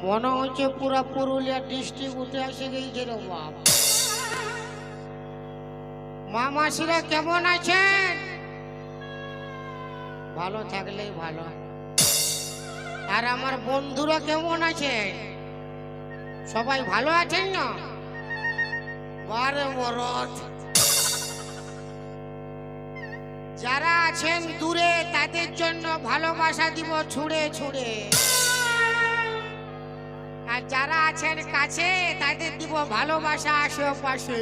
মনে হচ্ছে পুরা পুরুলিয়া ডিস্ট্রিক্ট উঠে এসে গেছে রে বাপ। মামাসিরা কেমন আছেন? ভালো থাকলেই ভালো। আর আমার বন্ধুরা কেমন আছে? সবাই ভালো আছেন না? বারে মরদ যারা আছেন দূরে তাদের জন্য ভালোবাসা দিব ছুঁড়ে ছুঁড়ে, আর যারা আছেন কাছে তাদের দিব ভালোবাসা আশেপাশে।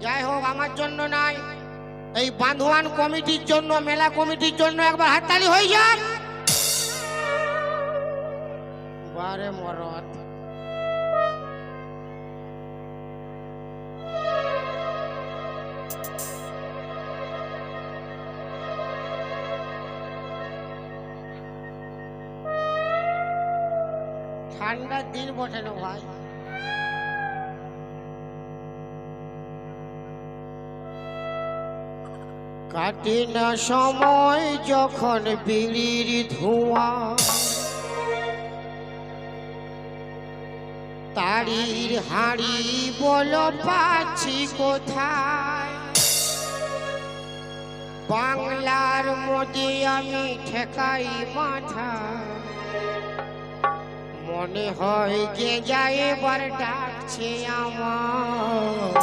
যাই হোক, আমার জন্য নাই, এই বান্ধবান কমিটির জন্য, মেলা কমিটির জন্য একবার হাততালি হয়ে যাক। বারে মরদ ঠান্ডার দিন বটে না ভাই। কাটে না সময় যখন বিড়ির ধোঁয়া, তারির হাড়ি বলো পাচ্ছি কোথায়। বাংলার মধ্যে আমি ঠেকাই মাথা, মনে হয় যে যায় এবার ডাকছে আমার।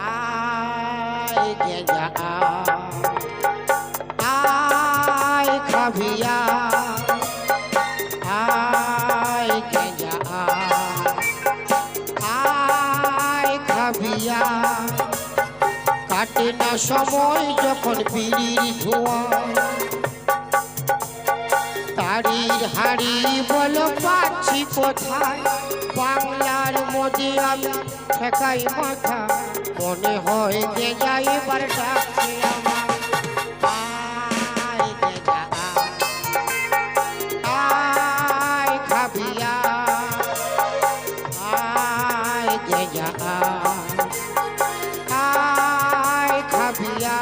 আয় গেজা আয় খাবিয়া, আয় গেজা আয় খাবিয়া। কাটে না সময় যখন বিড়ির ধোঁয়া, তারির হাড়ি বলো পাচ্ছি কোথায়। বাংলার মধ্যে আমি ঠেকাই মাথা, মনে হয় যে যাই এবার ডাকছে আমার। আয় গেজা আয় খাবিয়া, আয় গেজা আয় খাবিয়া।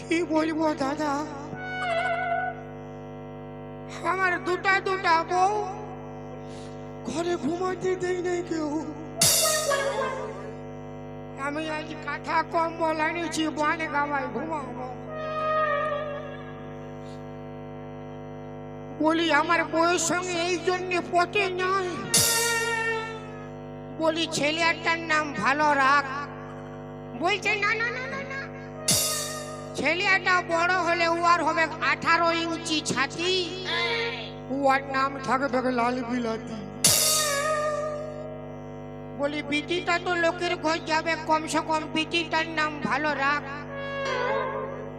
কি বলবো দাদা, আমার দুটা বউ ঘরে ঘুমাতে দেই নাই কেউ। আমি আজ কাঁথা কম্বল আনিছি, বানে গাওয়ায় ঘুমাবো। বলি আমার বউয়ের সঙ্গে এই জন্য পটে নাই। বলি ছেলেটার নাম ভালো রাখ। বলছে না না না না না, ছেলেটা বড় হলে উয়ার হবে 18 ইঞ্চি ছাতি, উয়ার নাম থাকবে লাল বিলাতি। বলি বিটিটা তো লোকের ঘর যাবে, কমসে কম বিটিটার নাম ভালো রাখ।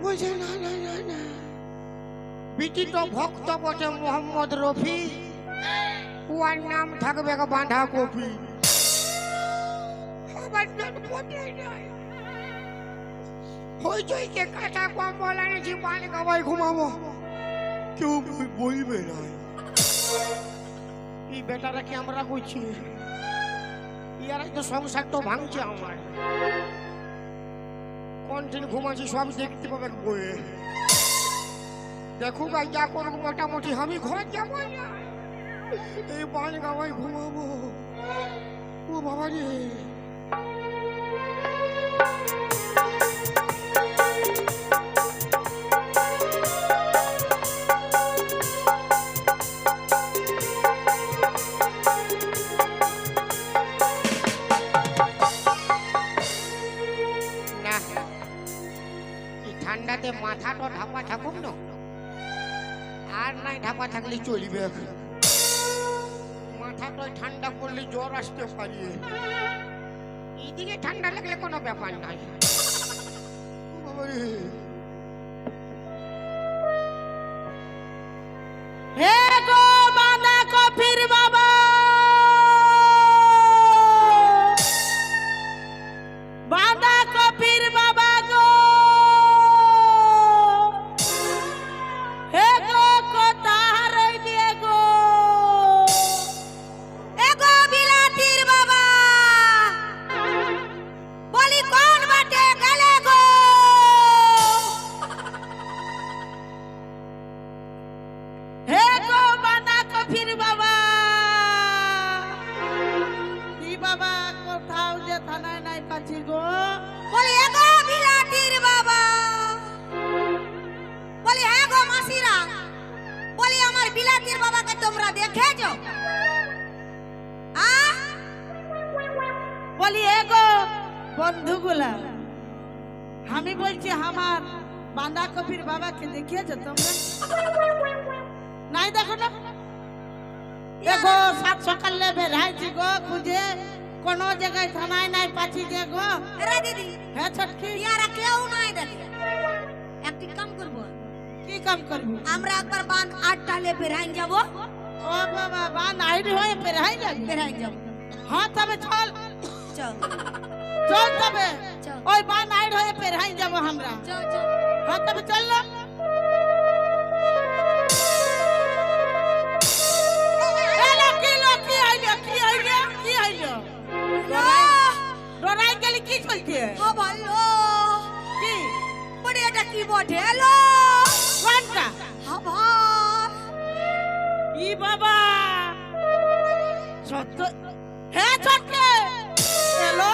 বলছে না না না না, বিটি তো ভক্ত বটে মোহাম্মদ রফি, উয়ার নাম থাকবে বাঁধাকপি। আবার হইচইকে কাঁথা কম্বল আনেছি, বান গাওয়ায় ঘুমাবো, কেউ বলবে না। এই বেটারা কি আমরা করছি, ইয়ারাই তো সংসার তো ভাঙছে আমার। কন্টিনিউ ঘুমাচ্ছি, সব দেখতে পাবে বইয়ে। দেখুক আর যা করুক, মোটামুটি আমি ঘর যাবো না, এই বান গাওয়ায় ঘুমাবো। ও বাবা রে, ঠান্ডাতে মাথাটা ঢাপা থাকুক না, আর নাই ঢাপা থাকলে চলবে। মাথাটা ঠান্ডা করলে জ্বর আসতে পারে, এইদিকে ঠান্ডা লাগলে কোনো ব্যাপার নাই। হে গো বাঁধাকপির বাবা, বাঁধাকপির বাবা গো, হে গো কোথায় বলি এগো বন্ধুগুলা, আমি বলছি আমার বাঁধাকপির বাবাকে দেখিয়েছো তোমরা? নাই দেখো না? এগো সাত সকালে বেরাইছি গো খুঁজে, কোনো জায়গায় থানায় নাই পাচ্ছি যে গো। আরে দিদি, হ্যাঁ ছটকি, ইয়ারা কেউ নাই দেখে। একটি কাম করব, কি কাম করবি? আমরা একবার বান 8টা লে বেরাইন যাব। ও বাবা, বান আইডি হয়ে বেরাই যাবি? বেরাইন যাব। হ্যাঁ তবে চল চল চল তবে চল। ওই বান আইড হয়ে বেরাই যাব আমরা। চল চল। হ্যাঁ তবে চললাম। ডরাই গেলি কি চলছে? ও ভালো কি বড় এটা কি বটে এলো? কোনটা? আবার ই বাবা সত্য, হ্যাঁ ছটকে এলো,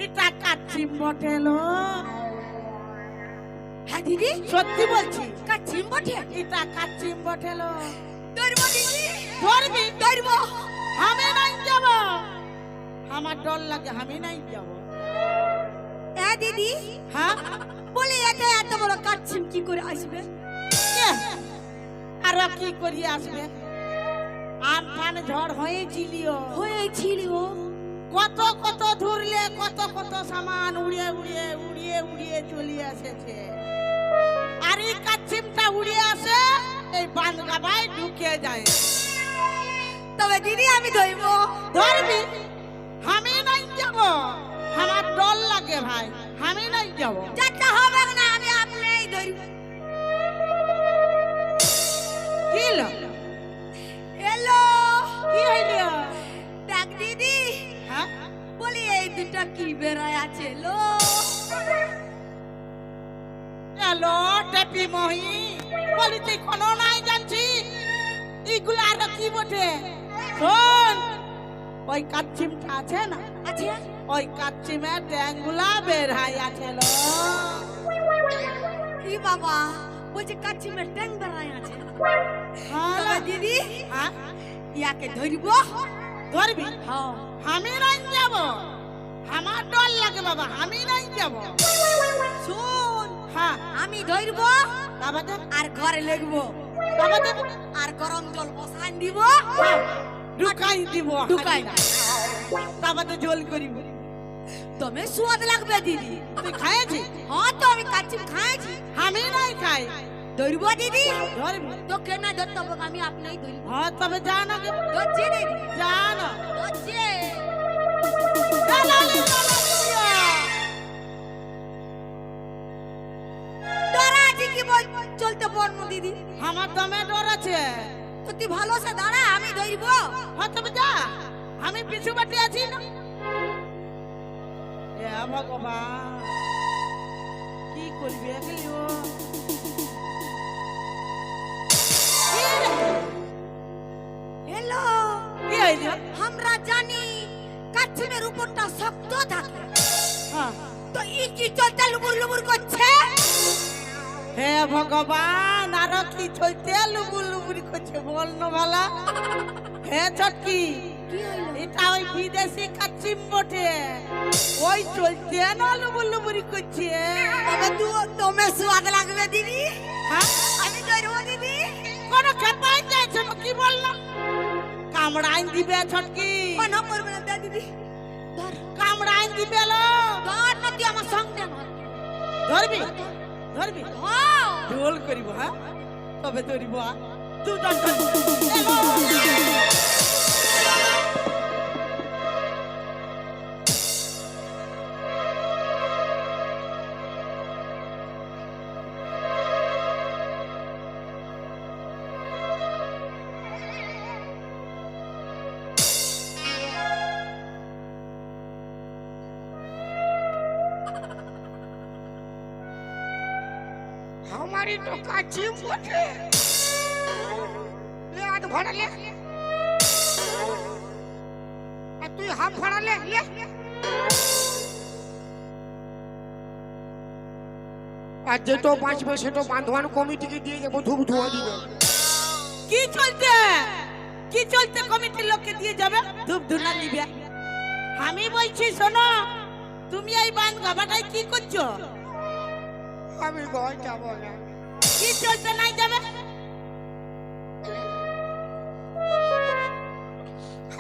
এটা কাচ্চিম বটে এলো। হ্যাঁ দিদি, সত্যি বলছি, কাচ্চিম বটে। এটা কাচ্চিম বটে এলো। ধরবো দিদি, ধরবি? ধরবো। আমি নাই যাব, আমার ডর লাগে, আমি নাই যাব। এ দিদি, হ্যাঁ বলে এটা এত বড় কাচ্চিম কি করে আসবে? আর কি করি আসবে? আমফান ঝড় হয়েছিলিও, হয়েছিল কত কত ধরলে কত কত সামান উড়িয়ে উড়িয়ে উড়িয়ে উড়িয়ে চলে এসেছে। আর এই কাচ্চিমটা উড়িয়ে আসে এই বানগাবায় ঢুকে যায়। তবে দিদি আমি ধরবো। ধরবি? আমি নাই যাব, আমার ডর লাগে ভাই, আমি নাই যাব। যেটা হবে না আমি আপনিই ধরবো। কি হলো? এলো কি হইল? দেখ দিদি, হ্যাঁ বলি এই দুটা কি বেড়ায় আছে লো? এলো টেপি মহি, বলি তুই কোনো নাই জানছি এইগুলো আর কি বটে? শোন, ওই কাচ্চিমটা আছে না, আছে ওই কাচ্চিমে ট্যাংগুলা বের হাই আছে লো। কি বাবা বলছে কাচ্চিমের ট্যাং বেড়ায় আছে। হ্যাঁ তবে দিদি হ্যাঁ ইয়াকে ধরবো। ধরবি? হ্যাঁ আমি নাই যাব, আমার ডর লাগে বাবা, আমি নাই যাব। শুন, হ্যাঁ আমি ধরবো বাবা দে, আর ঘরে লেগবো বাবা দে, আর গরম জল বসাই দিব। ঢুকাই দিব, ঢুকাই। বাবা তো জল করিব। তুমি সুয়াদ লাগবে দিদি। তুই খাইছি? হ্যাঁ তো আমি কাচ্চিম খাইছি। আমি নাই খাই। ধরবো দিদি? ধরবি? তোকে না ধরতে হবে, আমি আপনিই ধরবো। হ্যাঁ তবে যা না গে, ধরছি দিদি, যা না। ধরছি। ডরা আছে কি বল চলতে পারবো দিদি? আমার দমে ডর আছে। তো তুই ভালো সে দাঁড়া, আমি ধরবো। হ্যাঁ তবে যা, আমি পিছু বাটি আছি না। এ ভগবান, কি করবি এগুলো? হ্যালো, কি হইল? আমরা জানি কাচ্চিমের উপরটা শক্ত থাকে, হ্যাঁ তো ই কি চলতে লুবুর লুবুর করছে? হে ভগবান, আর কি চলতে লুবুর লুবুরি করছে বল না ভালা? হে চটকি, কি হইলো? এটা ওই বিদেশি কাচ্চিম বটে, ওই চলতে না লুবুর লুবুরি করছে। তবে তুমি সুয়াদ লাগবে দিদি, হ্যাঁ আমি ধরবো দিদি। কোন খেপাই যাইছে না, কি বললাম? কামড়াইন দিবে ছটকি, মানা করবে না দিদি। ধর কামড়াইন দিবে লো। ধর না, তুই আমার সঙ্গে ধর। ধরবি? ধরবি? হ্যাঁ ঢোল করিব, হ্যাঁ তবে ধরিব। তুই हमारी तो काचिम बटे ले आध भरा ले आ तू हाफ भरा ले आज तो 5 पैसे तो बांधवान कमिटी के दिए के धूप धुआ दिबे কি চলতে, কি চলতে? কমিটির লোককে দিয়ে যাবে ধূপ ধুনা দিবে। আমি বলছি শোনো, তুমি এই বান গাবাটাই কি করছো? আমি ঘর যাব না। কি চলতে নাই যাবে?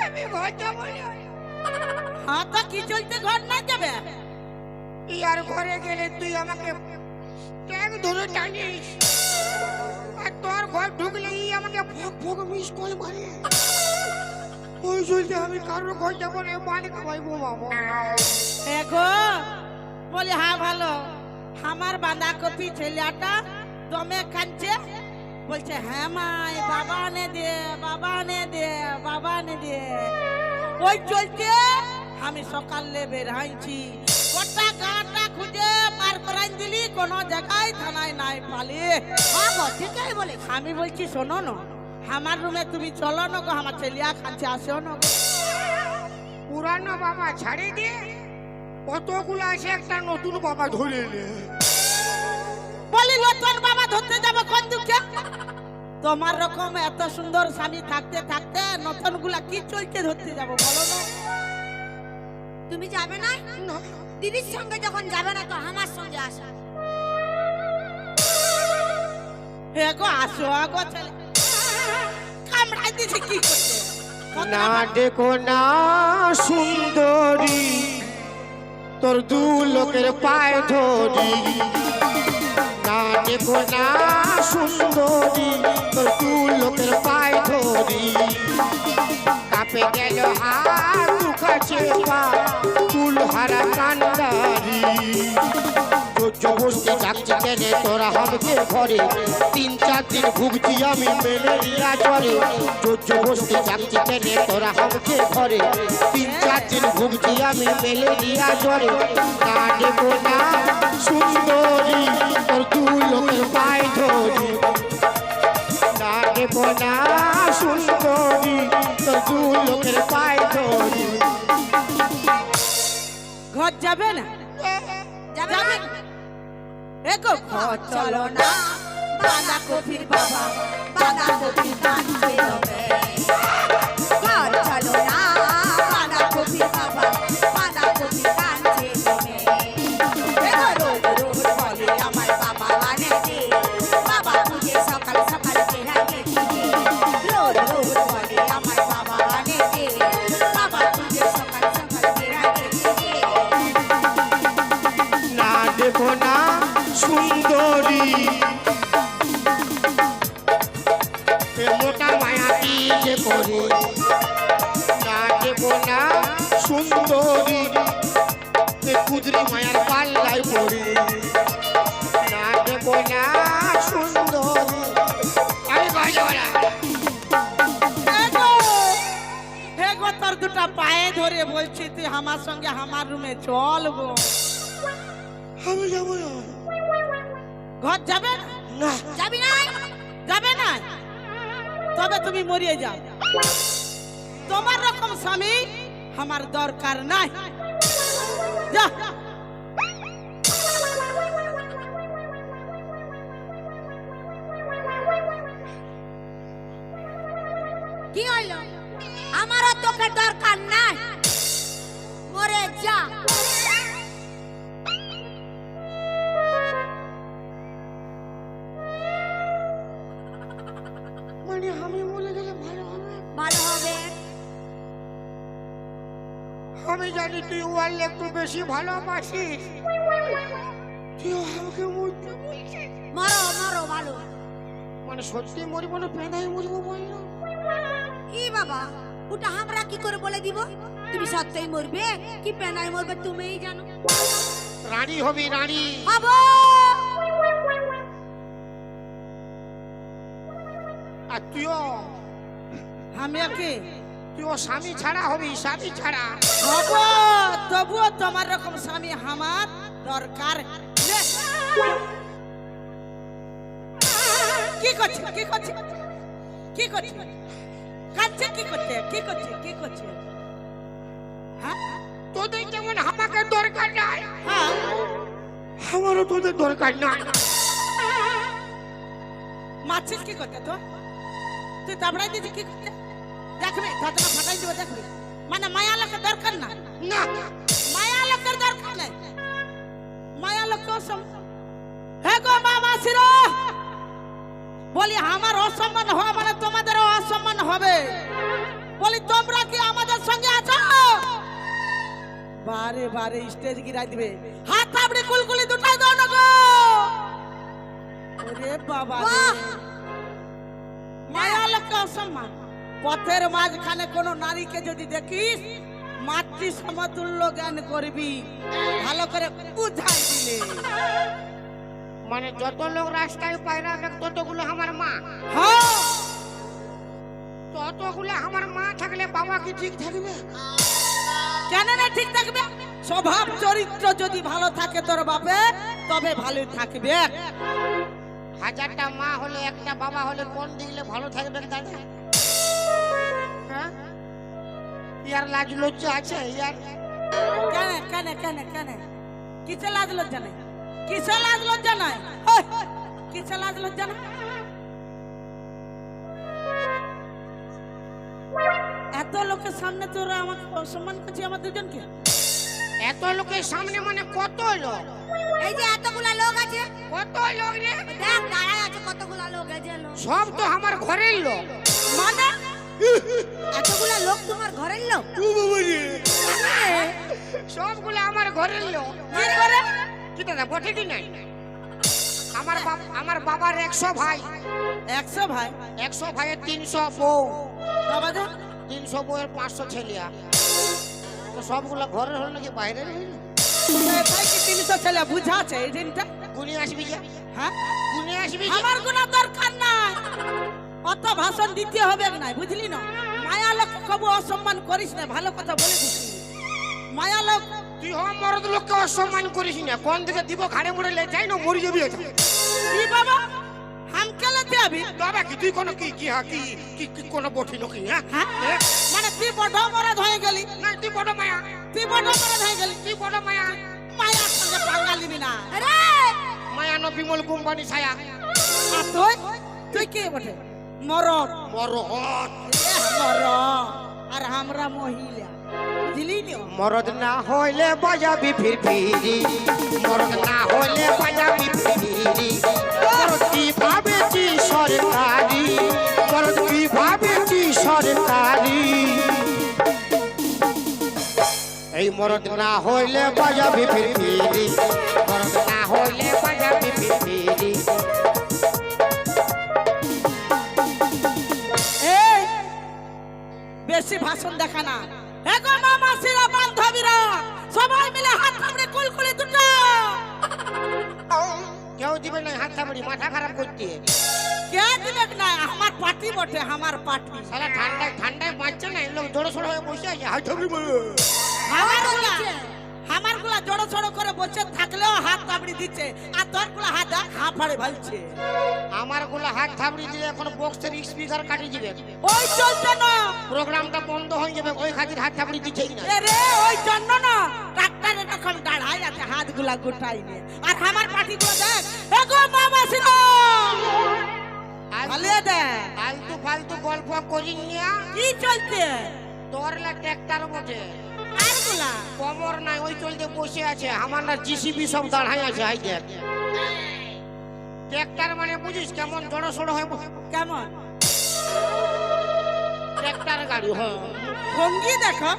আমি ঘর যাব না। হ্যাঁ তো কি চলতে ঘর নাই যাবে? ইয়ার ঘরে গেলে তুই আমাকে ট্যাগ ধরে টানিস, আর তোর ঘর ঢুকলেই আমাকে ফক ফক মিস কল মারে। ওই চলতে আমি কারোর ঘর যাব না, মান খাওয়াইবো বাবা। দেখো বলে হ্যাঁ ভালো, আমার বাঁধাকপি ছেলেটা দমে কাঁদছে, বলছে হ্যাঁ মাই বাবা নে দে, বাবা নে দে, বাবা নে দে। ওই চলতে আমি সকালে বের হয়েছি, গোটা গাঁটা খুঁজে পার করাই দিলি, কোনো জায়গায় থানায় নাই পালি। বাবা ঠিকই বলে। আমি বলছি শোনো না, আমার রুমে তুমি চলো না গো, আমার ছেলিয়া খাচ্ছে আসো না গো। পুরানো বাবা ছাড়ে দিয়ে কতগুলো আছে, একটা নতুন বাবা ধরে নে। বলি নতুন বাবা ধরতে যাবো কোন দুঃখে? তোমার রকম এত সুন্দর স্বামী থাকতে থাকতে নতুন গুলা কি চলছে ধরতে যাবো বলো না? তুমি যাবে না? দিদির সঙ্গে যখন যাবে না তো আমার সঙ্গে আসা। হে গো আসো আগো ছেলে, কামড়াই দিছে কি করছে? না দেখো না সুন্দরী, তোর দু লোকের পায়ে ধরি। না দেখো না সুন্দরী, তোর দু লোকের পায়ে ধরি। কাপে গেল হাত দুখাছে পা, কুল হারা কান্দারি। জবরদস্তি ডাকছে কেনে তোরা আমাকে ঘরে, 3-4 দিন ভুগছি আমি ম্যালেরিয়া জ্বরে। জবরদস্তি ডাকছে কেনে তোরা আমাকে ঘরে, 3-4 দিন ভুগছি আমি ম্যালেরিয়া জ্বরে। না দেবো না সুন্দরী, তোর দু লোকের পায়ে ধরি। না দেবো না সুন্দরী, তোর দু লোকের পায়ে ধরি। ঘর যাবে না? যাবে না? এগো ঘর চলো না, বাঁধাকপির বাবা বাঁধাকপি কাটতে হবে। ঘর চলো না, বাঁধাকপির বাবা বাঁধাকপি কাটতে হবে। রোজ রোজ বলে আমার বাবা আনে দে, বাবা তুঝে সকাল সকাল চেহারে দিবে। রোজ রোজ বলে আমার বাবা আনে দে, বাবা তুঝে সকাল সকাল চেহারে দিবে। না দেখো না সুন্দরী, এ মোটা মায়া কি যে করে। না দেখো না সুন্দরী, এ কুদরি মায়ার পাল্লায় পড়ে। না দেখো না সুন্দরী, আমি বাজব না। হেগো তোর দুটা পায়ে ধরে বলছি তুই আমার সঙ্গে আমার রুমে চল গো। আমি যাবো না। ঘর যাবে না? না যাবি না? যাবে না? তবে তুমি মরিয়ে যাও, তোমার রকম স্বামী আমার দরকার নাই। যা। কি হইল? আমারও তোকে দরকার নাই, মরে যা। মানে আমি বলে গেলে ভালো হবে। ভালো হবে। আমি জানি তুই ওয়ালে একটু বেশি ভালোবাসিস, তুই আমাকে মরতে বলছিস। মরো মরো ভালো। মানে সত্যি মরবো না পেঁদাই মরবো বললো? ই বাবা, ওটা আমরা কি করে বলে দিব? তুমি সত্যই মরবে কি পেনাই মরবে তুমিই জানো। রানী হবি রানী। হবো। আর তুইও আমি কি তুইও স্বামী ছাড়া হবি, স্বামী ছাড়া। হব, তবুও তোমার রকম স্বামী আমার দরকার নেই। কি করছে কি করছে কি করছে? কাঁদছে কি করছে কি করছে কি করছে? হ্যাঁ তোদের যেমন আমাকে দরকার নাই, হ্যাঁ আমারও তোদের দরকার নাই। মারছিস কি করতে তো? তুই তাবড়াই দিছিস কি করতে? দেখবি দাঁতটা ফাটাই দিব, দেখবি মানে মায়া লোকের দরকার না, না মায়া লোকের দরকার নাই, মায়া লোক হে গো মামা সিরো, বলি আমার অসম্মান হওয়া মানে তোমাদেরও অসম্মান হবে। বলি তোমরা কি আমাদের সঙ্গে আছো? বারে বারে স্টেজ গিরাই দিবে, হাত আপনি কুলকুলি দুটাই দাও না গো। ওরে বাবা রে, বাহ! মায়া লোককে অসম্মান। পথের মাঝখানে কোনো নারীকে যদি দেখিস মাতৃ সমতুল্য জ্ঞান করবি, ভালো করে বুঝাই দিলে। মানে যত লোক রাস্তায় পায়রাবে ততগুলো আমার মা, হ্যাঁ, ততগুলো আমার মা থাকলে বাবা কি ঠিক থাকবে? কেন না ঠিক থাকবে? স্বভাব চরিত্র যদি ভালো থাকে তোর বাপে, তবে ভালো থাকবে। হাজারটা মা হলে একটা বাবা হলে কোন দিলে ভালো থাকবেন দাদা? হ্যাঁ, ইয়ার লাজ লজ্জা আছে ইয়ার? কেন কেন কেন কেন কিসে লাজ লজ্জা নাই? কিসে লাজ লজ্জা নাই? ওই, কিসে লাজ লজ্জা নাই? এত লোকের সামনে তোরা আমাকে অসম্মান করছিস আমার দুজনকে? এত লোকের সামনে মানে কত লোক? এই যে এতগুলা লোক আছে, কত লোক রে? দেখ দাঁড়ায় আছে কতগুলা লোক, এই যে লোক। সব তো আমার ঘরের লোক। মানে এতগুলা লোক তোমার ঘরের লোক? সবগুলো আমার ঘরের লোক। কি করে? কি দাদা বটে কি নাই? আমার বাবার 100 ভাই, 100 ভাই, 100 ভাইয়ের 300 বউ, বাবা যা 300 বউয়ের 500 ছেলিয়া। তো সবগুলো ঘরের হলো নাকি বাইরের হইলো? ভাই কি 300 ছেলে বুঝা আছে এই দিনটা? গুনি আসবি যে, হ্যাঁ, গুনি আসবি যে। আমার কোনো দরকার নাই, অত ভাষণ দিতে হবে না, বুঝলি না? মায়া লোক কবু অসম্মান করিস না, ভালো কথা বলে দিছি। মায়া লোক তুই হম মরদ লোককে অসম্মান করিস না। কোন দিকে দিব ঘাড়ে মুড়ে লে যাই না মরি যাবি এটা। কি বাবা হামকে লতে আবি? তবে কি তুই কোন কি কি কি কি কি কোন বটি নকি? হ্যাঁ হ্যাঁ? মানে তুই বড় মরদ হয়ে গেলি, না তুই বড় মায়া, তুই বড় মরদ হয়ে গেলি, তুই বড় মায়া। মায়ার সঙ্গে পাঙ্গা নিবি না। আরে মায়া ন বিমল কোম্পানি ছায়া। আর তুই তুই কে বটে? মরদ। মরদ মরদ আর আমরা মহিলা, বুঝলি নি? মরদ না হইলে বাজাবি ফিরফিরি, মরদ না হইলে বাজাবি ফিরফিরি। মরদ কি ভাবেছি সরকারি, মরদ কি ভাবেছি সরকারি। এই মরদ না হইলে বাজাবি ফিরফিরি, মরদ না হইলে বাজাবি ফিরফিরি। এই বেশি ভাষণ দেখা না। এগো মামাসিরা বান্ধবীরা সবাই মিলে হাত থামড়ে কুলকুলি দুটো। কেউ দিবে না হাত থামড়ি, মাথা খারাপ করতে। কে দিবে না? আমার পার্টি বটে, আমার পার্টি। সারা ঠান্ডায় ঠান্ডায় বাঁচছে না, এই লোক জোড়ো সোড়ো হয়ে বসে আছে হাত থামড়ি বলে। আমার গুলা জড়ো জড়ো করে বসে থাকলেও হাত থামড়ি দিচ্ছে, আর তোর গুলা হাত হাঁপাড়ে ভালছে। আমার গুলো হাত থামড়ি দিয়ে এখন বক্সের স্পিকার কাটি দিবে, ওই চলছে না, প্রোগ্রামটা বন্ধ হয়ে যাবে। ওই খাতির হাত থামড়ি দিচ্ছেই না। এরে ওই জন্য না ডাক্তার এরকম দাঁড়াই আছে হাত গুলা গোটাই নিয়ে। আর আমার পার্টি গুলো দেখ, এগো মামাসিরা ভালো দেখ ফালতু ফালতু গল্প করি নিয়া। কি চলছে? তোরলা ট্র্যাক্টর বটে, আর গুলা কমর নাই, ওই চলতে বসে আছে। আমার না জিসিবি সব দাঁড়াই আছে। হাই দেখ ট্র্যাক্টর মানে বুঝিস কেমন জড়ো সড়ো হয়ে কেমন ট্র্যাক্টর গাড়ি। হ্যাঁ, ভঙ্গি দেখো,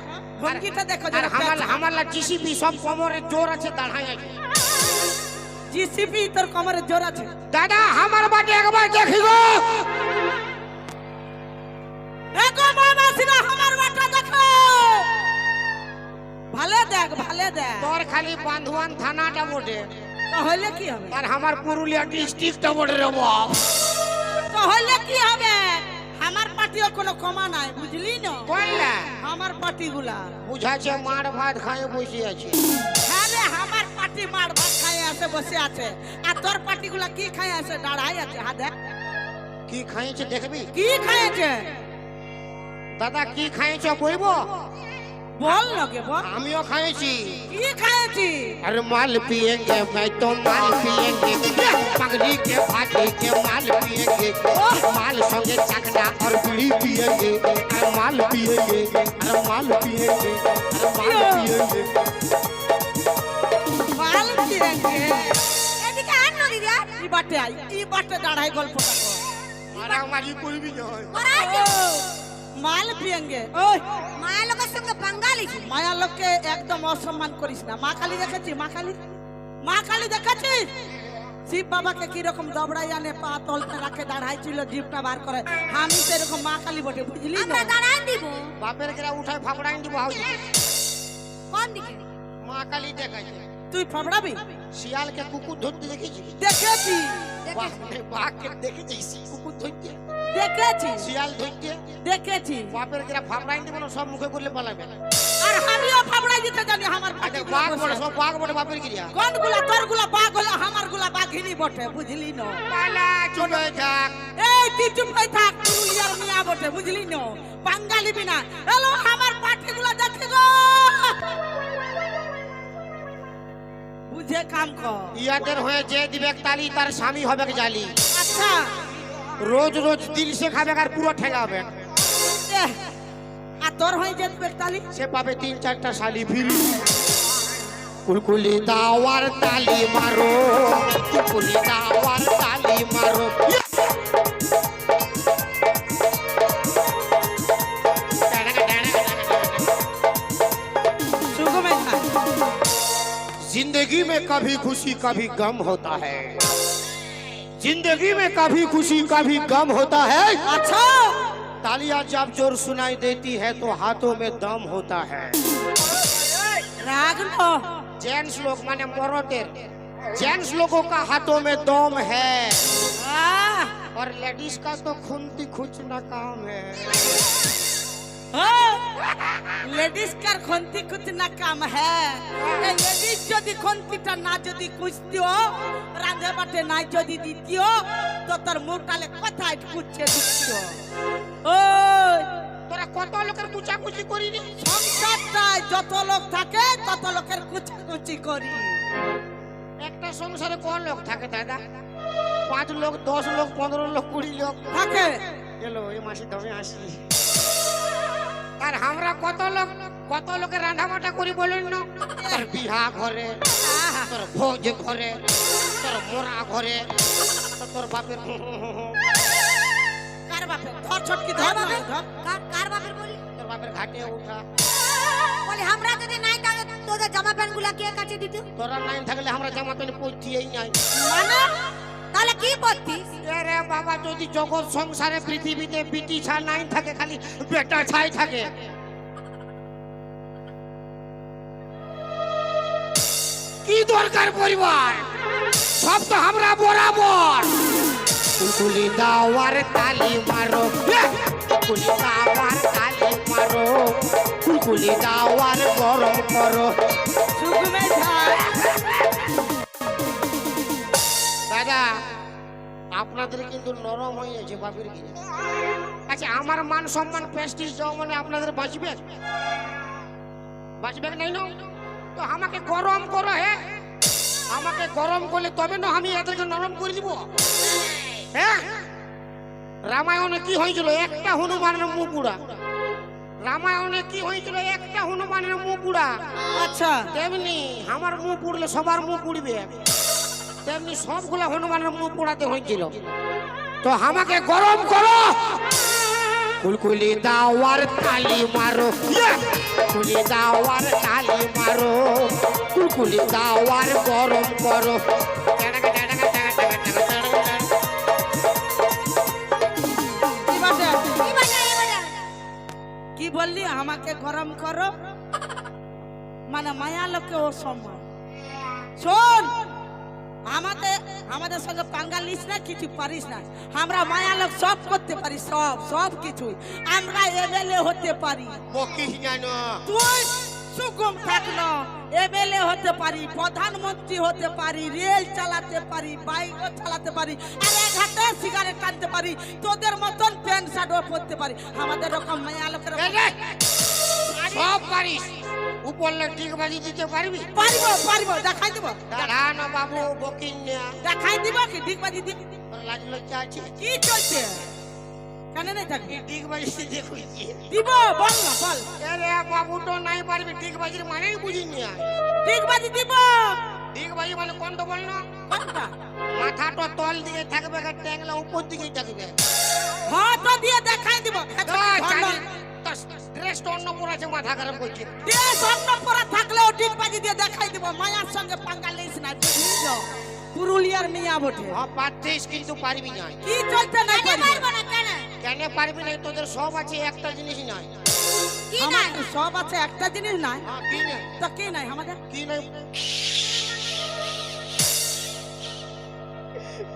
ভঙ্গিটা দেখো। আর আমার জিসিবি সব কমরের জোর আছে, দাঁড়াই আছে। জিসিপি তোর কোমরে জোর আছে। দাদা আমার বাড়ি একবার দেখি গো। এগো মামাসিরা আমার বাটা দেখো, ভালো দেখ ভালো দেখ। তোর খালি বান্ধওয়ান থানাটা বটে, তাহলে কি হবে? আর আমার পুরুলিয়া ডিস্ট্রিক্টটা বটে রে বাপ। তাহলে কি হবে? আমার পার্টিও কোনো কমা নাই, বুঝলি না? বললা আমার পার্টি গুলা বুঝাচ্ছে মার ভাত খায় বসে আছে। আরে আমার পার্টি মার ভাত খায় আছে বসে আছে, আর তোর পার্টি গুলা কি খায় আছে? দাঁড়াই আছে। হ্যাঁ দেখ কি খাইছে দেখবি। কি খাইছে দাদা কি খাইছে বলবো? বল না কে বল আমিও খাইছি। কি খাইছি अरे माल पिएंगे मैं तो माल पिएंगे पगड़ी के भाटी के माल पिएंगे माल संगे चखना और बीड़ी पिएंगे अरे माल पिएंगे अरे माल पिएंगे अरे माल पिएंगे মাল পিয়েঙ্গে এদিকে আন নদী দিয়া ই বাটে আই ই বাটে দাঁড়াই গল্পটা কর মারামারি করবি না করাই ও, মাল পিয়েঙ্গে ওই মায়ের লোকের সঙ্গে বাঙালি মায়া লোককে একদম অসম্মান করিস না। মা কালী দেখেছি মা কালী দেখেছিস শিব বাবাকে কিরকম দবড়াই আনে পা তলতে রাখে দাঁড়াইছিল জিপটা বার করে আমি তো এরকম মা কালী বটে বুঝলি না আমরা দাঁড়ান দিব বাপের গেরা উঠায় ফাপড়াই দিব হাউস কোন দিকে মা কালী দেখাইছে তুই ফাবড়াবি শিয়ালকে কুকুর ধরতে দেখেছি দেখেছি বাঘকে দেখেছিস কুকুর ধরতে দেখেছি শিয়াল ধরতে দেখেছি বাপের গেরা ফাপড়াই দিব না সব মুখে করলে পালাবে আর আমিও ফাবড়াই দিতে জানি আমার আচ্ছা বাঘ বড় সব বাঘ বড় বাপের গিরিয়া কোনগুলা তোরগুলা বাঘ হলো আমারগুলা বাঘিনী বটে বুঝলি না পালা চলে যাক এই তুই চুপ হয়ে থাক পুরুলিয়ার মিয়া বটে বুঝলি না বাঙালি বিনা হ্যালো আমার পাঠিগুলা দেখে গো বুঝে কাম কর ইয়াদের হয়ে যে দিবে তালি তার স্বামী হবে জালি আচ্ছা রোজ রোজ দিল সে খাবে আর পুরো ঠেকাবে এহ, আর তোর হয়ে যে বেতালি সে পাবে 3-4টা শালি ফিরি কুলকুলি দাওয়ার তালি মারো কুলকুলি দাওয়ার তালি মারো সুগমে থাক जिंदगी में कभी खुशी कभी गम होता है जिंदगी में कभी खुशी कभी गम होता है আচ্ছা तालियां जब जोर सुनाई देती है तो हाथों में दम होता है রাগ না जेंट्स लोग माने मरोतेर जेंट्स लोगों का हाथों में दम है আহ, और लेडीज का तो खुनती खुचना काम है লেডিস কার খন্তি কুচনা কাম হ্যাঁ এই লেডিস যদি খন্তিটা না যদি কুচতিও রাঁধে বাটে নাই যদি দিতিও তো তোর মুখটালে কোথায় কুচছে ঢুকতিও ওই তোরা কত লোকের কুচাকুচি করিনি সংসারটায় যত লোক থাকে তত লোকের কুচাকুচি করি একটা সংসারে কোন লোক থাকে দাদা 5 লোক 10 লোক 15 লোক 20 লোক থাকে এলো এই মাসে দমে আসি আর আমরা কত লোকের রান্নাবাটা করি বলেন না তোর বিহা ঘরে তোর ভোজ ঘরে তোর মোরা ঘরে তোর বাপের কার বাপে ধর ছটকি ধর না, ধর কার বাপের বলি তোর বাপের ঘাটে উঠা বলি আমরা যদি নাই তাহলে তোদের জামা প্যান্ট গুলা কে কাছে দিত তোরা নাই থাকলে আমরা জামা প্যান্ট পরতেই নাই মানে তাহলে কি করতিস আরে বাবা যদি জগৎ সংসারে পৃথিবীতে বিটি ছা নাই থাকে খালি বেটা ছাই থাকে কি দরকার পরিবার সব তো আমরা বরাবর কুলকুলি দাওয়ার তালি মারো কুলকুলি দাওয়ার তালি মারো কুলকুলি দাওয়ার গরম করো সুগমে থাক দাদা আপনাদের কিন্তু নরম হয়ে গেছে বাপের গিরে আচ্ছা আমার মান সম্মান প্রেস্টিজ যাও মানে আপনাদের বাঁচবে নাই না তো আমাকে গরম করো হে আমাকে গরম করলে তবে না আমি এদেরকে নরম করে দিব হ্যাঁ রামায়ণে কি হয়েছিল একটা হনুমানের মুখ পুড়া রামায়ণে কি হয়েছিল একটা হনুমানের মুখ পুড়া আচ্ছা তেমনি আমার মুখ পুড়লে সবার মুখ পুড়বে তেমনি সবগুলা হনুমানের মুখ পোড়াতে হয়েছিল তো আমাকে গরম করো কুলকুলি দাওয়ার তালি মারো কুলকুলি দাওয়ার তালি মারো কুলকুলি দাওয়ার গরম করো কি বাটে কি বাজা এই বাজা কি বললি আমাকে গরম করো মানে মায়া লোকে ও সম্মান শোন আমাদের সঙ্গে পাঙ্গা লিস না কিছু পারিস না আমরা মায়া লোক সব করতে পারি সব কিছু আমরা এমএলএ হতে পারি বকিস জানো তুই সুগম থাক না এমএলএ হতে পারি প্রধানমন্ত্রী হতে পারি রেল চালাতে পারি বাইকও চালাতে পারি আর এক হাতে সিগারেট টানতে পারি তোদের মতন প্যান্ট শার্টও পরতে পারি আমাদের রকম মায়া লোকের সব পারিস উপরলে ডিগবাজি দিতে পারবি? পারবো পারবো, দেখাই দিব। দাঁড়া না বাবু, বকিন না। দেখাই দিব কি ডিগবাজি দিব? তোর লাজ লজ্জা আছে? কি চলছে? কেন নাই থাকবি? ডিগবাজি দিতে কইছি। দিব, বল না বল। আরে বাবু তো নাই পারবি, ডিগবাজির মানেই বুঝিনি না। ডিগবাজি দিব। ডিগবাজি মানে কোনটা বল না? কোনটা? মাথাটা তল দিকে থাকবে, আর ট্যাংলা উপর দিকে থাকবে। হাত দিয়ে দেখাই দিব। ড্রেসটা অন্য পরে আছে, মাথা খারাপ করছে। দেশ অন্য পরা থাকলেও ডিগবাজি দিয়ে দেখাই দিব। মায়ার সঙ্গে পাঙ্গা লইস না, বুঝছো? পুরুলিয়ার মিয়া বটে। হ্যাঁ পারতিস, কিন্তু পারবি না। কি চলছে না পারবো না কেন? কেন পারবি না? তোদের সব আছে, একটা জিনিস নাই। কি নাই? সব আছে, একটা জিনিস নাই। হ্যাঁ কি নাই? তো কি নাই আমাদের? কি নাই?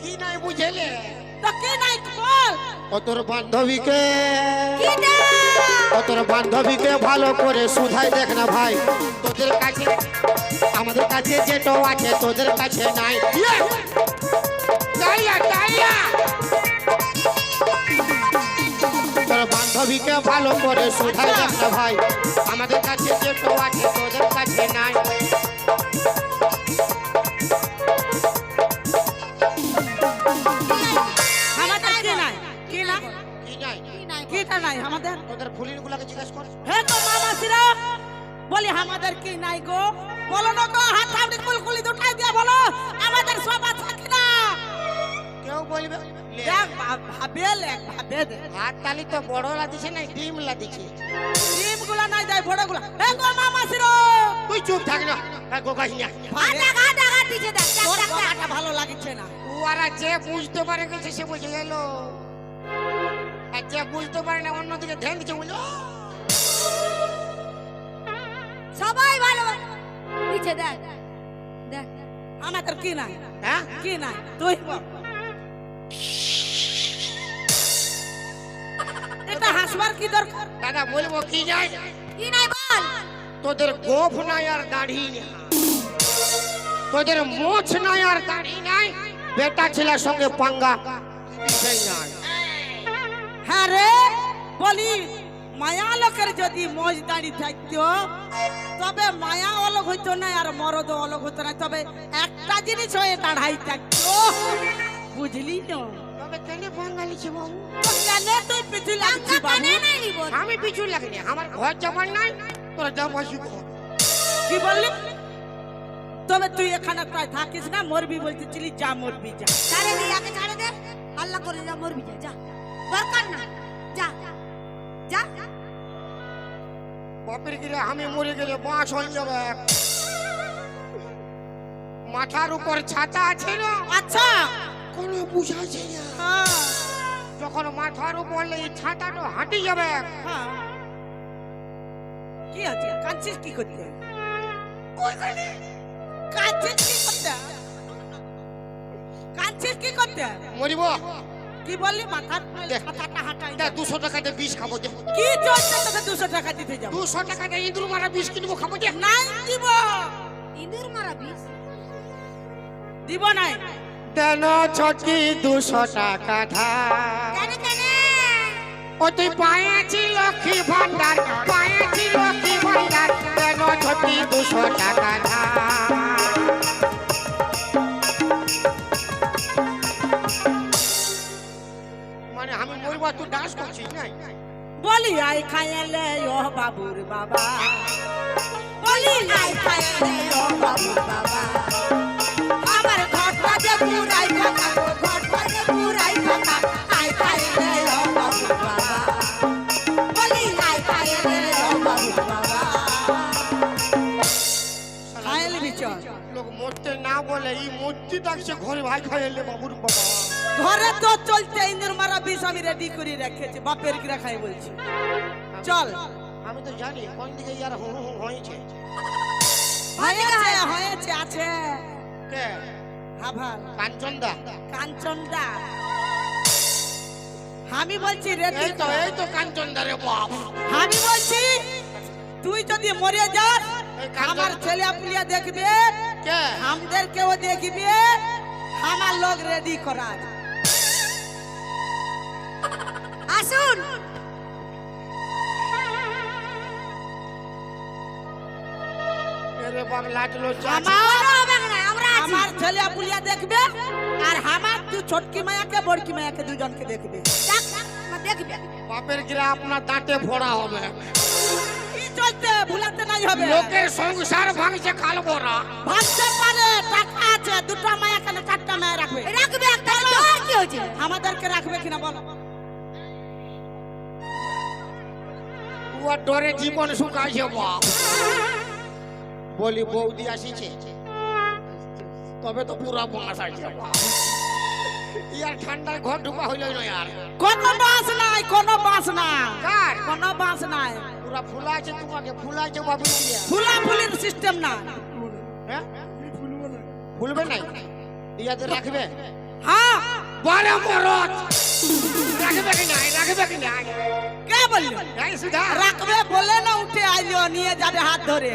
কি নাই বুঝলে? তো কি নাই বল। তোর বান্ধবীকে ভালো করে শুধাই দেখ না ভাই। তোদের কাছে আমাদের কাছে যেটা আছে তোদের কাছে নাই। তোর বান্ধবীকে ভালো করে শুধাই দেখ না ভাই, আমাদের কাছে যেটা আছে তোদের কাছে নাই। আমাদের কি নাই? কি নাই? কি নাই? কিটা নাই আমাদের? তোদের ফুলিন গুলাকে জিজ্ঞেস কর। হে তো মামাসিরা, বলি আমাদের কি নাই গো? বলো না গো, হাত থাবড়ি কুলকুলি দুটাই দিয়া বলো আমাদের সব আছে কিনা? কেউ বলবে দেখ ভাবে লেখ, ভাবে দে। হাত তালি তো বড় লাদিছে না, ডিম লাদিছে। ডিম গুলা নাই যায়, বড় গুলা। হে গো মামাসিরা, তুই চুপ থাক না, গোগাস না। তোর কথাটা ভালো লাগছে না। ওরা যে বুঝতে পারে গেছে সে বুঝে গেল, আর যে বুঝতে পারে না অন্যদিকে ধ্যান দিচ্ছে বুঝলো। সবাই ভালো নিচে দেখ দেখ। আমাদের কি নাই? হ্যাঁ কি নাই তুই বল। এটা হাসবার কি দরকার? দাদা বলবো কি যায়? কি নাই বল। তোদের গোফ নাই আর দাড়ি নাই, তোদের মোছ নাই আর দাড়ি নাই, বেটা ছেলের সঙ্গে পাঙ্গা বিষয় নাই। হ্যাঁ রে, বলি মায়া লোকের যদি মোজ দাড়ি থাকতো তবে মায়া অলগ হইতো না আর মরদ অলগ হইতো না, তবে একটা জিনিস হয়ে দাঁড়াই থাকতো, বুঝলি তো? তবে কেন পাঙ্গা লিছি বাবু? তো কেন তুই পিছু লাগছিস বাবু? আমি পিছু লাগনি, আমার ঘর যাবার নাই, তোরা যাবো আসবো। কি বললি? তবে তুই এখানে প্রায় থাকিস না, মরবি বলতেছিলি, যা মরবি যা। ছাড়ে দে, আগে ছাড়ে দে। আল্লাহ করে যা, মরবি যা, যা। দরকার না, যা যা। বাপের গিরে আমি মরে গেলে বাঁশ হয়ে যাবে। মাথার উপর ছাতা আছে না, আচ্ছা কোনো বুঝাছে না। হ্যাঁ যখন মাথার উপর এই ছাতাটা হাঁটি যাবে, হ্যাঁ। কি আছে? কাঁদছিস কি করতে? কাঁদছিস কি করতে? কাঁদছিস কি করতে? মরিব। কি বললি? মাথার দেখ। ছাতাটা হাঁটাই দে, যাবে। 200 টাকা দিয়ে বিষ খাবো দে। কি চলছে তোকে 200 টাকা দিতে যাবো? 200 টাকা দিয়ে ইঁদুর মারা বিষ কিনবো, খাবো দে। নাই দিব, ইঁদুর মারা বিষ। দিব নাই। দেন ছটি 200 টাকা ধার। কেন কেন? ও তুই পায়েছি লক্ষ্মী ভান্ডার, পায়েছি লক্ষ্মী ভান্ডার, দেন ছটি 200 টাকা ধার। মানে আমি মরবা, তুই ডান্স করছিস না? বলি আই খাইলে ও বাবুর বাবা, বলি আই খাইলে ও বাবুর বাবা, আমার ঘরটা যে পুরাই ফাঁকা, ঘরটা যে পুরাই ফাঁকা, আই খাইলে ও বাবুর বাবা, বলি আই খাইলে ও বাবুর বাবা। খাইলে বিচর লোক মরতে না বলে এই মূর্তি ডাকছে ঘরে, ভাই খাইলে বাবুর বাবা। ঘরে তো চলতে ইন্দুর মারা বিষ আমি রেডি করে রেখেছি, বাপের কি রাখাই বলছি। চল, আমি তো জানি কোন দিকে ইয়ার হু হু হয়েছে। হয়েছে হয়েছে আছে। কে? হাভাল কাঞ্চনদা। কাঞ্চনদা, আমি বলছি রেডি। এই তো কাঞ্চনদা রে বাপ। আমি বলছি তুই যদি মরে যাস এই কাঞ্চন- আমার ছেলে পুলিয়া দেখবে, কে? আমাদেরকেও দেখবে, আমার লোক রেডি করা আছে। আসুন। এরে বাপ লাজ লজ্জা আছে। আমার হবে না, আমরা আছি। আমার ছেলে পুলিয়া দেখবে আর আমার তুই ছোটকি মায়াকে বড়কি মায়াকে দুজনকে দেখবে। দেখ, মা দেখবে। বাপের গিলা আপনার দাঁতে ফোড়া হবে। কি চলতে ভুলাতে নাই হবে। লোকের সংসার ভাঙছে কাল বড়া। ভাবতে পারে টাকা আছে, দুটো মায়া কেন চারটা মায়া রাখবে? রাখবে একটা, তোর কি হয়েছে? আমাদেরকে রাখবে কিনা বলো? ওর ডরে জীবন শুকাইছে বাপ। বলি বৌদি আসিছে তবে তো পুরা বাঁশ আছে বাপ। ইয়ার ঠান্ডায় ঘর ঢুকা হইল না ইয়ার। কোনো বাস নাই, কোনো বাস নাই, কার কোনো বাস নাই। পুরা ফুলা আছে, তোমাকে ফুলা আছে বাবু দিয়া। ফুলাফুলির সিস্টেম না। হ্যাঁ ফুলবে নাই ইয়াদের রাখবে। হ্যাঁ বারে মরত রাখবে কি নাই, রাখবে কি নাই? কে বললো এই সুধা রাখবে? বলে না উঠে আইলো, নিয়ে যাবে হাত ধরে।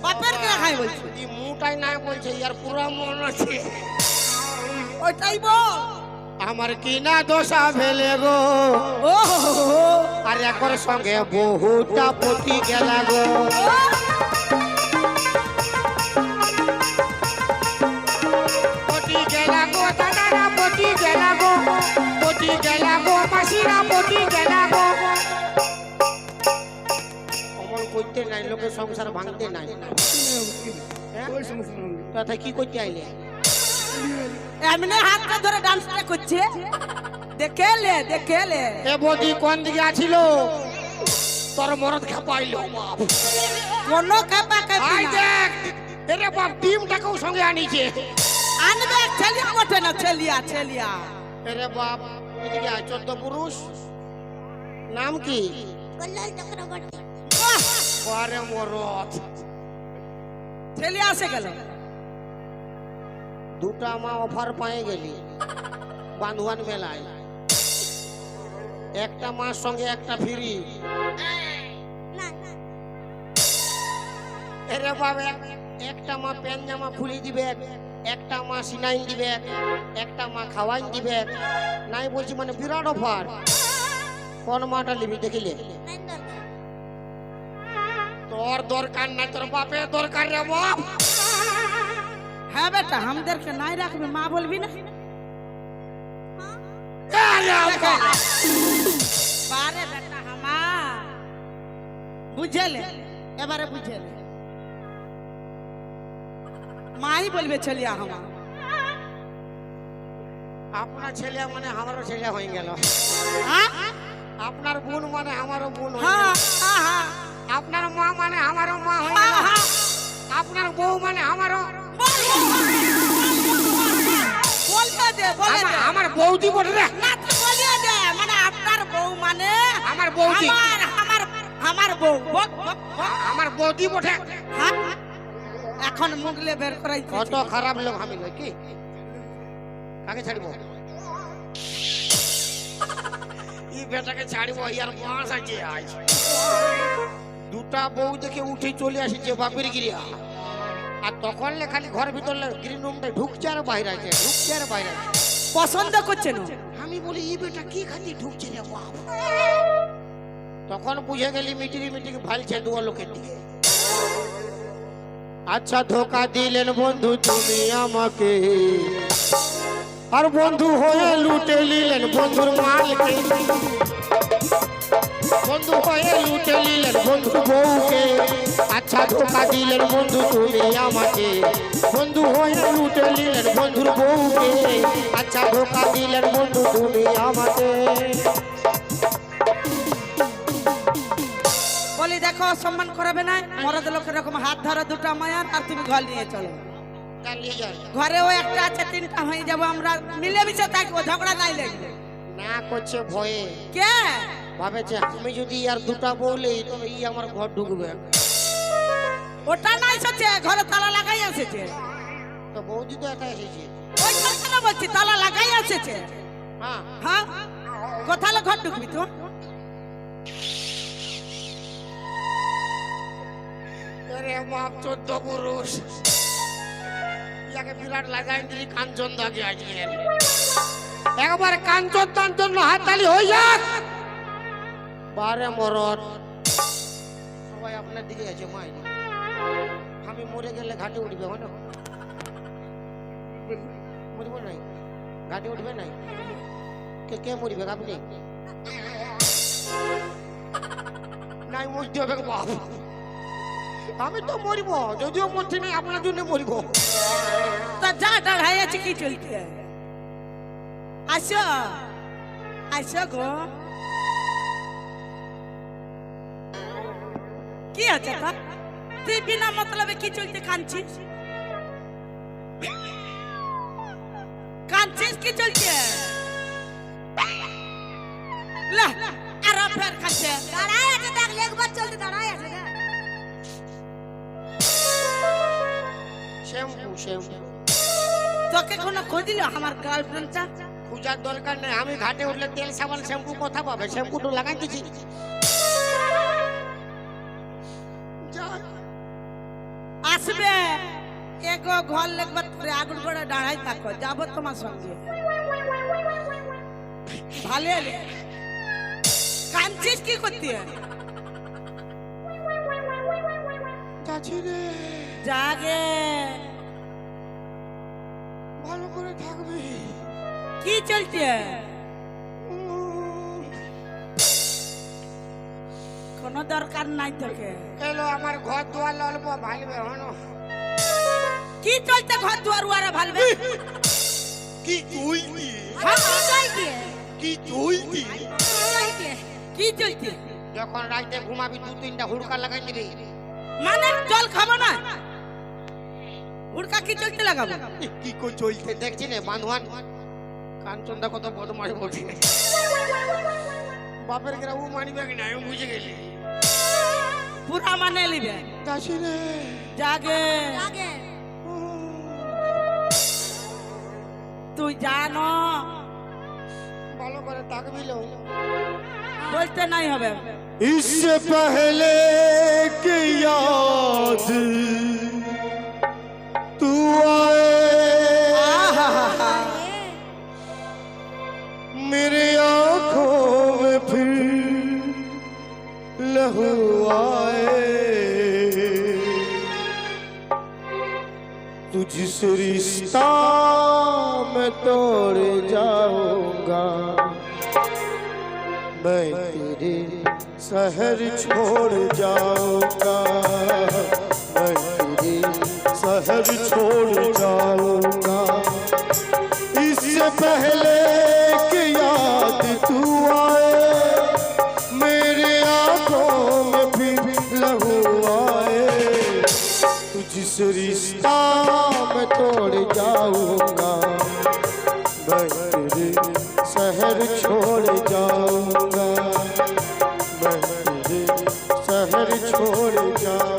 বাপের কে রাখাই বলছে? এই মুটাই নাই বলছে ইয়ার পুরা মন আছে। ওইটাই বল। আমার কিনা দোষা ফেলে গো, ও আর একর সঙ্গে বহুটা পটি গেলা গো। পটি গেলা গো দাদারা, পটি গেলা গো, পটি গেলা গো মাসিরা, পটি গেলা গো। অমন করতে নাই, লোকের সংসার ভাঙতে নাই। হ্যাঁ? কথা কি করতে আইলে? এমনি হাতটা ধরে ডান্সটা করছে। দেখে লে, দেখে লে। এ বদি কোন দিকে আছিল? তোর মরদ খেপাইলো বাপ। কোন খেপা খেপি আই না। দেখ, এরে বাপ টিমটাকেও সঙ্গে আনিছে। আনবে ছেলিয়া বটে না, ছেলিয়া ছেলিয়া। এরে বাপ এদিকে আয়, 14 পুরুষ। নাম কি? কল্যাণ চক্রবর্তী। বাহ, বারে মরদ। ছেলিয়া আসে গেল। দুটা মা অফার পায়ে গেলি বান্ধবান মেলায়। একটা মার সঙ্গে একটা ফ্রি। না না, এরে বাপ একটা মা প্যান জামা খুলি দিবে, একটা মা সিনাইন দিবে, একটা মা খাওয়াইন দিবে। নাই বলছি মানে বিরাট অফার। কোন মাটা লিবি দেখিলে? নাই দরকার। তোর দরকার নাই, তোর বাপের দরকার রে বাপ। হ্যাঁ বেটা, আমাদেরকে নাই রাখবে, মা বলবি না? এরে বাপ। বারে বেটা আমার বুঝেলে, এবারে বুঝেলে। মাই বলবে ছেলিয়া আমার। আপনার ছেলে মানে আমারও ছেলে হয়ে গেল। হ্যাঁ আপনার বোন মানে আমারও বোন হয়ে হ্যাঁ গেল। হ্যাঁ আপনার মা মানে আমারও মা হয়ে হ্যাঁ গেল। হ্যাঁ। আপনার বউ মানে আমারও। বলবে দে, বলে দে। আমার বৌদি বটে রে। না তুই বলিয়ে দে, মানে আপনার বউ মানে আমার বৌদি। আমার আমার আমার বউ। বল, বল, বল। আমার বৌদি বটে। হ্যাঁ? এখন মুগলে বের করাই কত খারাপ লোক আমি লই কি? কাকে ছাড়বো? এই বেটাকে ছাড়বো, ইয়ার মাস আছে আজ। দুটা বউ দেখে উঠে চলে আসিছে বাপের গিরিয়া। আর তখন খালি ঘর ভিতর গ্রিন রুমটা ঢুকছে আর বাইরে আছে, ঢুকছে আর বাইরে আছে। পছন্দ করছে না। আমি বলি এই বেটা কি খাতি ঢুকছে রে বাপ। তখন বুঝে গেলি মিটিরি মিটিরি ফালছে দুয়া লোকের দিকে। আচ্ছা ধোকা দিলেন বন্ধু তুমি আমাকে, আর বন্ধু হয়ে লুটে নিলেন বন্ধুর মালকে। বন্ধু হয়ে লুটে নিলেন বন্ধুর বউকে। আচ্ছা ধোকা দিলেন বন্ধু তুমি আমাকে, বন্ধু হয়ে লুটে নিলেন বন্ধুর বউকে। আচ্ছা ধোকা দিলেন বন্ধু তুমি আমাকে। বলি দেখো, সম্মান করাবে না। মরদ লোকের এরকম হাত ধরা দুটো মায়ার, আর তুমি ঘর নিয়ে চলো। কালিয়ে যাই ঘরেও একটা আছে, তিনটা হয়ে যাবো, আমরা মিলেমিশে থাকবো, ঝগড়া নাই লাগবে। না করছে ভয়ে। কে ভাবেছে আমি যদি আর দুটা বলি তবে ই আমার ঘর ঢুকবে। ওটা নাই এসেছে, ঘরে তালা লাগাই এসেছে। তো বৌদি তো একা এসেছে। ওই কথা বলছি, তালা লাগাই এসেছে। হ্যাঁ হ্যাঁ, কোথায় ঘর ঢুকবি তো? আরে বাপ 14 পুরুষ ইয়াকে বিরাট লাগাই দিলি কাঞ্চন দাগে আজকে। একবার কাঞ্চন তাঞ্চন হাততালি হয়ে যাক। বারে মরদ সবাই আপনার দিকে আছে মাই। আমি মরে গেলে ঘাটে উঠবে হলো মরিব নাই ঘাটে উঠবে নাই কে কে মরিবে আপনি নাই মরতে হবে বাপ আমি তো মরিব যদিও মরছি নাই আপনার জন্য মরিব তা যা দাঁড়াই আছে কি চলছে আসো আসো গো কি আছে তা তুই বিনা মতলবে কি চলছে কাঁদছিস কাঁদছিস কি চলছে লা আর ফের কাঁদছে দাঁড়াই আছে দেখলে একবার চলতে দাঁড়াই আছে না শ্যাম্পু শ্যাম্পু তোকে কোনো খুঁজিল আমার গার্লফ্রেন্ডটা খুঁজার দরকার নেই আমি ঘাটে উঠলে তেল সাবান শ্যাম্পু কথা পাবে শ্যাম্পু তো লাগাই দিছি আসবে এগো ঘর লাগবে তোরে আগুন করে দাঁড়াই থাকো যাবো তোমার সঙ্গে ভালো এলে কাঁদছিস কি করতে যাচ্ছি রে জাগে ভালো করে থাকবি কি চলছে কোনো দরকার নাই তোকে এলো আমার ঘর দুয়ার অল্প ভালবে হনো কি চলছে ঘর দুয়ার উয়ারা ভালবে কি চলতি কি চলতি কি চলছে যখন রাইতে ঘুমাবি দু তিনটা হুড়কা লাগাই দিবি মানে জল খাবো না উড়কা কি চলতে লাগাবো কি কই চলতে দেখছি না বান্ধবান কাঞ্চনদা কত বদমাশ বলছে বাপের গ্রাম মানিবে কি না আমি বুঝে গেছি পুরা মানে লিবে যাচ্ছি রে জাগে আগে তুই জানো ভালো করে থাকবি লো বলতে নাই হবে इससे पहले कि याद तू आए मेरे आँखों में फिर लहू आए तुझसे रिश्ता मैं तोड़ जाऊंगा मैं तेरे शहर छोड़ जाऊंगा मैं तेरे शहर छोड़ जाऊंगा इससे पहले कि याद तू आए मेरे आँखों में फिर लहू आए तुझसे रिश्ता मैं तोड़ जाऊंगा मैं तेरे शहर छोड़ जाऊंगा मैं तेरे शहर छोड़ जाऊंगा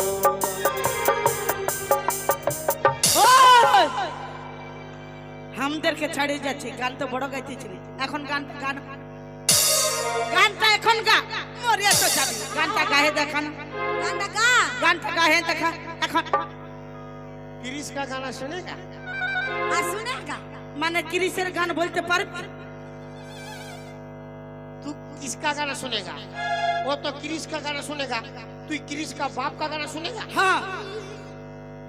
আমাদেরকে ছাড়ে যাচ্ছে গান তো বড় গাইতেছিলি এখন গানটা এখন গা মরিয়া তো যাবি গানটা গায়ে দেখা না গানটা গা গানটা গায়ে দেখা এখন क्रिस का गाना सुनेगा আর শুনে গা মানে ক্রিসের গান বলতে পারবি तू किसका गाना सुनेगा वो तो क्रिस का गाना सुनेगा तू क्रिस का बाप का गाना सुनेगा হ্যাঁ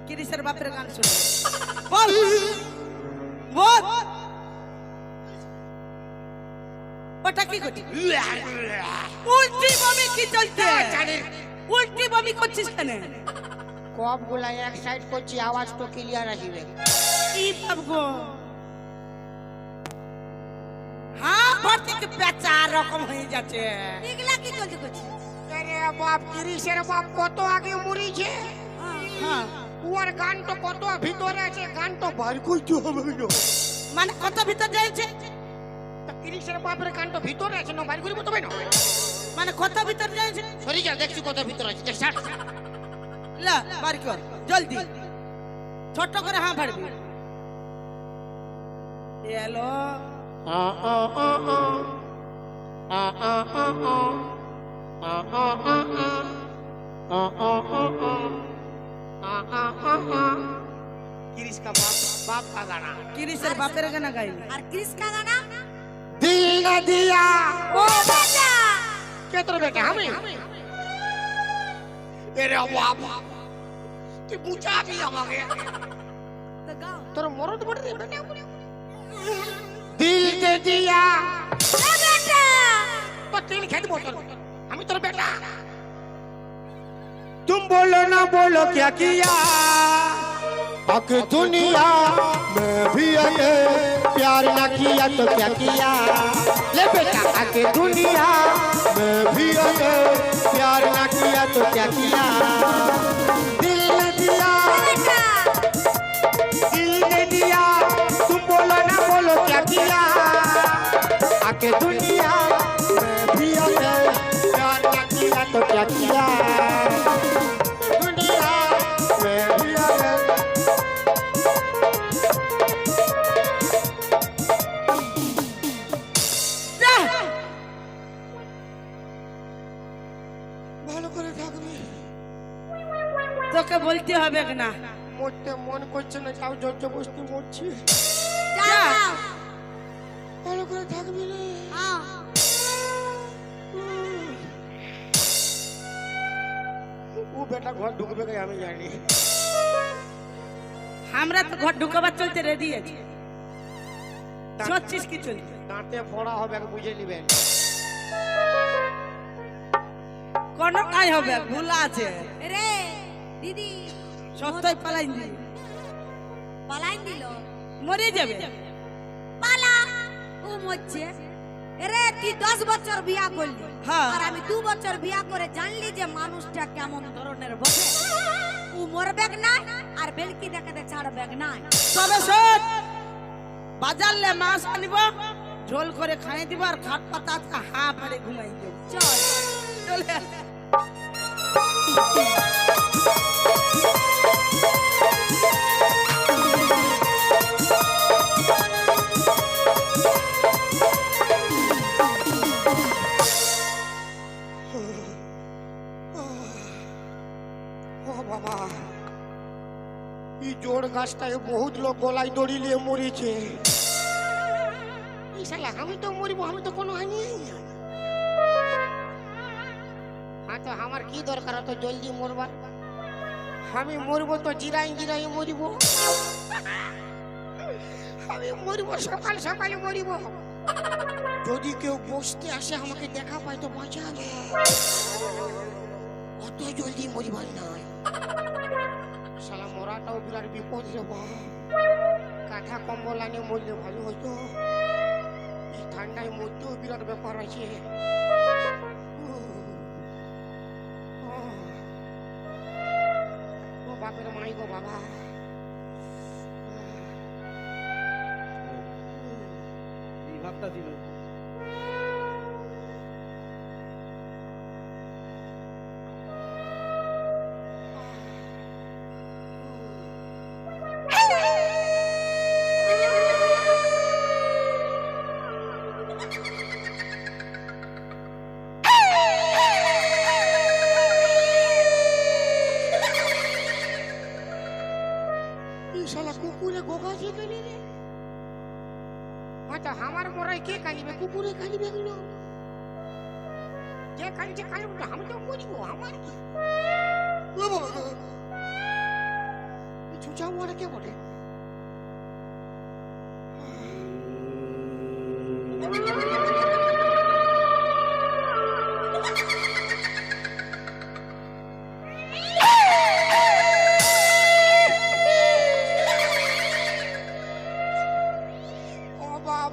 ক্রিসের বাপের গান শুনে বল বল ওটা কি করছিস উল্টি বমি কি চলছে উল্টি বমি করছিস কেন कब गुला एक साइड को ची आवाज तो क्लियर रहिबे কি ভাবগো হ্যাঁ ভর্তি কে পেঁচা রকম হয়ে যাচ্ছে এগুলা কি চলতে করছিস अरे बाप क्रिसेर बाप কত আগে মরিছে হ্যাঁ ওর গান তো কত ভিতরে আছে গান তো বার কইতে হবে না মানে কত ভিতর যাইছে তো ক্রিসের বাপের গান তো ভিতরে আছে না বার করিব তবে না মানে কত ভিতর যাইছে সরি যা দেখছি কত ভিতরে আছে দেখ ছাড় লা বার কর জলদি ছোট করে হ্যাঁ পারবি এলো आ आ आ आ आ आ आ आ आ क्रिस का बाप का गाना ক্রিসের বাপের গান গাইবি আর ক্রিস কা গানা दिल न दिया ও বেটা क्या तेरे बेटे हमें अरे बाप তুই বুঝাবি আমাকে তো গাও তোর মরদ বড় রে বেটা দিল দে দিয়া এ বেটা তো তিন খেত बोतल আমি তোর বেটা तुम बोलो ना बोलो क्या किया आके दुनिया में भी आके प्यार ना किया तो क्या किया ले बेटा आके दुनिया में भी आके प्यार ना किया तो क्या किया दिल ने दिया বেটা दिल ने दिया तुम बोलो ना बोलो क्या किया आके दुनिया में भी आके प्यार ना किया तो क्या किया दुनिया में भी आके ভালো করে থাকবি তোকে বলতে হবে না মরতে মন করছে না যাও জর্জ বস্তি মরছি যাও ভালো করে থাকবি রে হ্যাঁ ও বেটা ঘর ঢুকবে কি আমি জানি আমরা তো ঘর ঢুকাবার চলতে রেডি আছি সচ্ছিস কি চলতে দাঁতে ফোড়া হবে বুঝে নিবেন কোন কাজ হবে ভুলা আছে রে দিদি সত্যই পালাই দি পালাইন দিল মরে যাবে পালা ও মরছে রে তুই 10 বছর বিয়া করলি হ্যাঁ। আর আমি 2 বছর বিয়া করে জানলি যে মানুষটা কেমন ধরনের বসে ও মরবে না আর বেলকি দেখাতে ছাড়বে না তবে শোন বাজারলে মাছ আনিব ঝোল করে খাই দিব আর খাট পাতা হাঁ পাড়ে ঘুমাই দেব চল চলে ও বাবা এই জোড় গাছটায় বহুত লোক গলায় দড়ি নিয়ে মরেছে এই শালা আমি তো মরিব আমি তো কোনো হানি হ্যাঁ তো আমার কি দরকার তো জলদি মরবার আমি মরবো তো জিরাই জিরাই মরিব আমি মরিব সকাল সকালে মরিব যদি কেউ বসতে আসে আমাকে দেখা পায় তো বাঁচাবে অত জলদি মরিবার নয় শালা মরাটাও বিরাট বিপদ রে বাপ কাঁথা কম্বল আনে মরলে ভালো হতো এই ঠান্ডায় মরতেও বিরাট ব্যাপার আছে ও বাপের মাই গো বাবা এই ভাবটা দিল এই শালা কুকুরে গোগা শিখেনি রে আচ্ছা আমার মরাই কে কাঁদিবে কুকুরে কাঁদিবে এগুলো যে কাঁদছে কাঁদবে না, আমি তো মরিব আমার কি ও বাবা গো। এই চুচা মরে কে বলে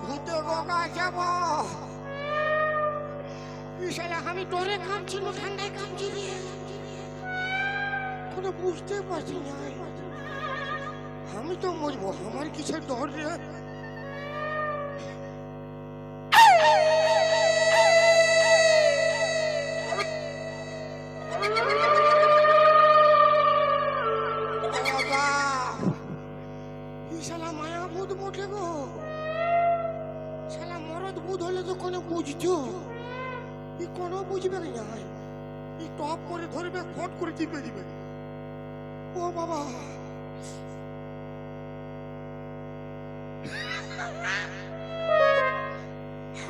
ভূতে গোগা যাব বিশালা আমি তোরে কামছিল ঠান্ডায় কামছি রে কোনো বুঝতে পারছি না আমি তো মরব আমার কিসের ডর রে বাবা বিশালা মায়া ভূত বটে গো শালা মরদ বুধ হলে তো কোনো বুঝছো ই কোনো বুঝবে না ই টপ করে ধরবে ফট করে টিপে দিবে ও বাবা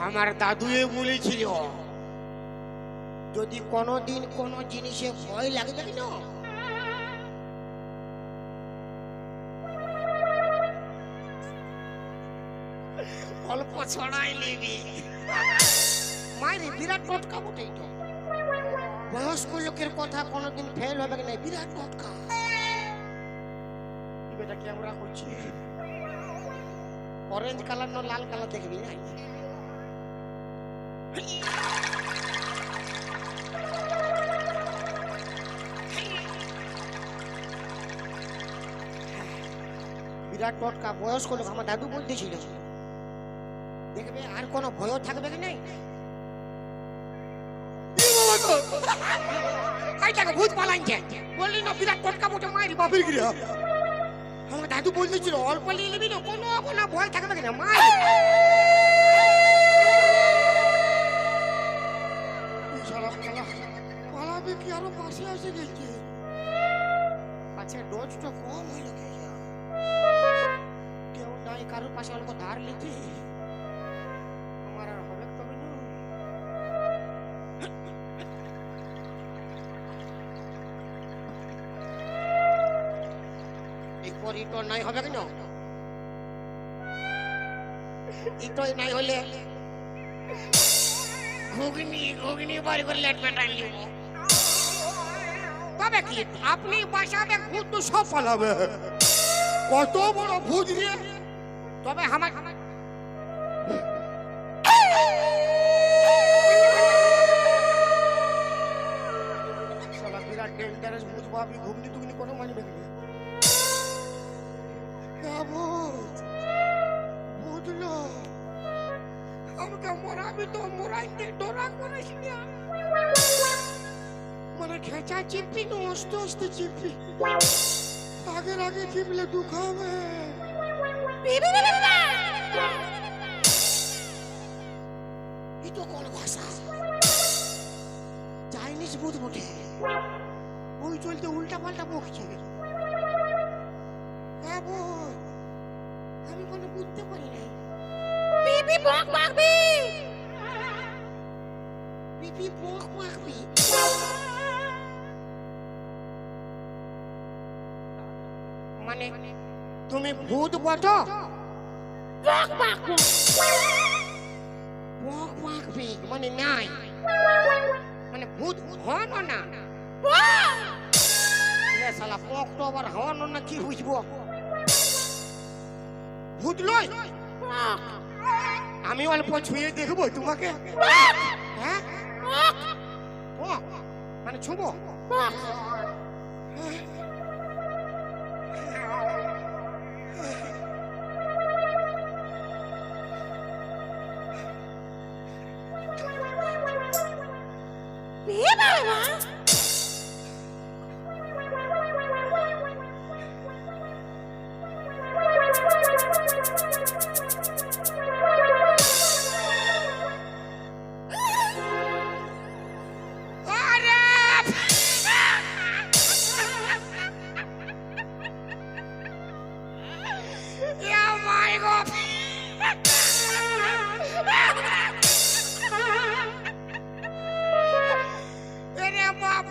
আমার দাদুয়ে বলেছিল যদি কোনোদিন কোনো জিনিসে ভয় লাগবে না ছড়াই নিবি মায়ের বিরাট টোটকা বটেই তো বয়স্ক লোকের কথা কোনোদিন ফেল হবে না বিরাট টোটকা বেটা ক্যামেরা করছি অরেঞ্জ কালার না লাল কালার দেখবি না বিরাট টোটকা বয়স্ক লোক আমার দাদু বলতেছিল দেখবে আর কোনো ভয় থাকবে কি নাই ভূত পালাইছে বললি না বিরাট টোটকা বটে মারি বাপের গিরা আমার দাদু বলতেছিল অল্প নিয়ে নিবি না কোনো কোনো ভয় থাকবে কি না মার পালাবে কি আরো পাশে আসে গেছে আচ্ছা ডোজটা কম হয়ে গেছে কেউ নাই কারোর পাশে অল্প ধার লিখি আমার আর হবে তবে না এরপর ইটো নাই হবে কেন ইটোই নাই হলে ঘুগনি ঘুগনি বাড়ি করে লেট পেটাই নিব তবে কি আপনি বাসাবে ভূত তো সব পালাবে কত বড় ভূত রে তবে আমার শালা বিরাট ডেঞ্জারাস ভূত ভাবি ঘুগনি টুগনি কোনো মানবে না ভূত ভূতলো আমাকে মরাবি তো মরাইতে ডরা করিস না মানে খেঁচা চিপি তো আস্তে আস্তে চিপি আগের আগে চিপলে দুঃখ হবে এটা কোন ভাষা চাইনিজ ভূত বটে ওই চলতে উল্টা পাল্টা বকছে হ্যাঁ ভূত আমি কোনো বুঝতে পারি নাই বিপি বক বকবি বিপি বক বকবি মানে তুমি ভূত বটো বক বক বক বকবি মানে নাই মানে ভূত হন না এ শালা বক তো আবার হন না কি বুঝবো ভূত লয় আমি অল্প ছুঁয়ে দেখবো তোমাকে হ্যাঁ মানে ছুবো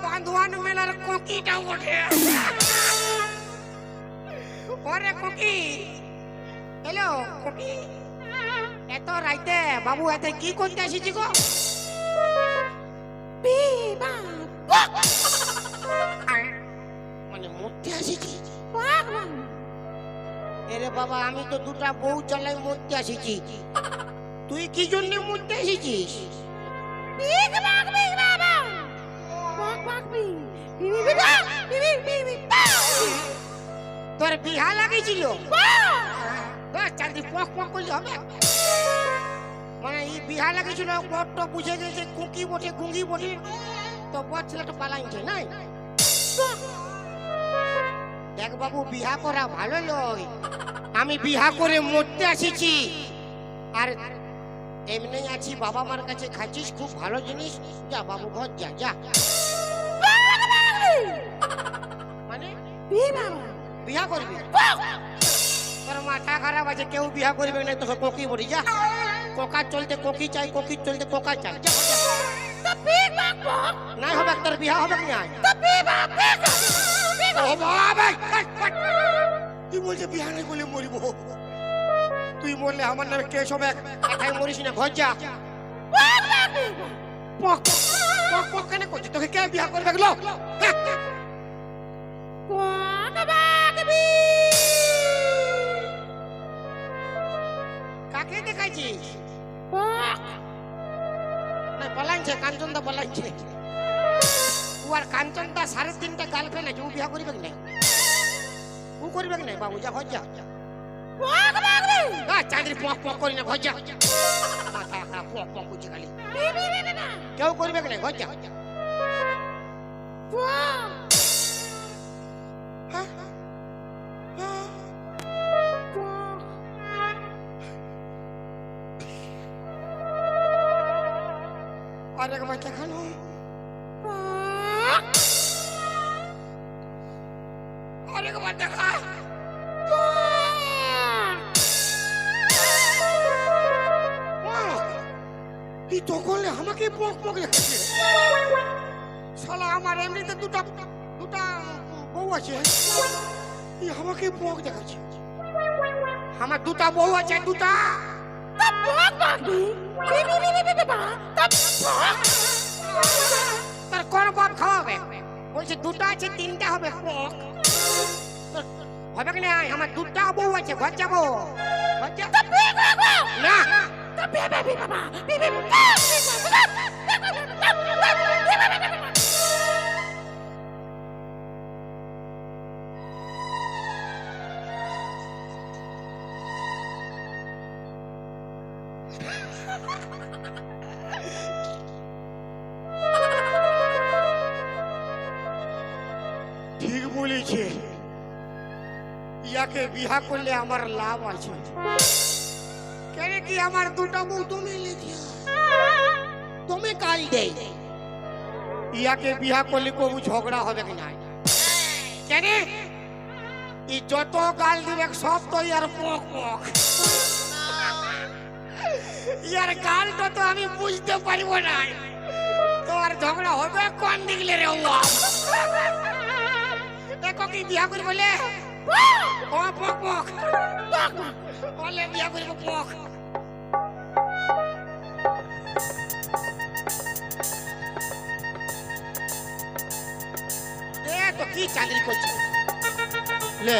বান্ধবান মেলার কোকিটা ওঠে ওরে কোকি হ্যালো কোকি এত রাইতে বাবু এতে কি করতে আসিছি গো মানে মরতে আসিছি এরে বাবা আমি তো দুটা বউ চালাই মরতে আসিছি তুই কি জন্য মরতে এসেছিস তোর বিহা লাগিয়েছিল চাঁদি পক পক করলে হবে মানে এই বিহা লাগিয়েছিল বড্ড বুঝে গেছে কুকি বটে গুঙ্গি বটে তো বড় ছেলেটা পালাইছে নাই দেখ বাবু বিহা করা ভালো লয় আমি বিহা করে মরতে আসিছি আর এমনি আছি বাবা মার কাছে খাচ্ছিস খুব ভালো জিনিস যা বাবু ঘর যা যা মানে বিহা করবি তোর মাথা খারাপ আছে কেউ বিহা করবে না তোকে কোকি বলি যা কোকা চলতে কোকি চাই কোকি চলতে কোকা চাই নাই হবে তোর বিহা হবে কি নাই তুই বলছে বিহা নাই বলে মরিব তুই বললে আমার নামে কেস হবে, একাই মরিস না, ঘর যা। পক পক পক কেন করছিস? তোকে কে বিয়া করবে গেলো? কাকে দেখাইছিস? না পলাইছে, কাঞ্চনদা পলাইছে। ও আর কাঞ্চনদা 3.5টা গার্লফ্রেন্ড আছে, ও বিয়া করবে কি না? ও করবে কি না? বাবু যা, ঘর যা। চাঁদের পক পক করি না, ঘর যা। মাথা খারাপ, পক পক করছে খালি। কেউ করবে কি না? ঘর যা। হ্যাঁ? হ্যাঁ? আরেকবার দেখানো। আরেকবার দেখা। এই তো করলে আমাকে পক পক দেখাচ্ছে। শালা আমার এমনিতে দুটা বউ আছে, এই আমাকে পক দেখাচ্ছে। আমার দুটা বউ আছে, দুটা। তার কোন পক খাওয়াবে? বলছে দুটা আছে, 3টা হবে পক। হবে কি না? আমার দুটা বউ আছে, ঘর যাবো। ঘর যা। না ঠিক বলেছে, ইয়াকে বিয়া করলে আমার লাভ আছে। কেন কি আমার দুটা বউ তুমি লিখে তুমি কাল দেই, ইয়াকে বিয়া করলে কবু ঝগড়া হবে কি না? কেন ই যত গাল দিবে সব তো ইয়ার পক পক। ইয়ার গালটা তো আমি বুঝতে পারব না, তো আর ঝগড়া হবে কোন দিকলে রে? দেখো কি বিয়া করি বলে পক পক বলে বিয়া করিব পক। তো কি চাকরি করছে লে?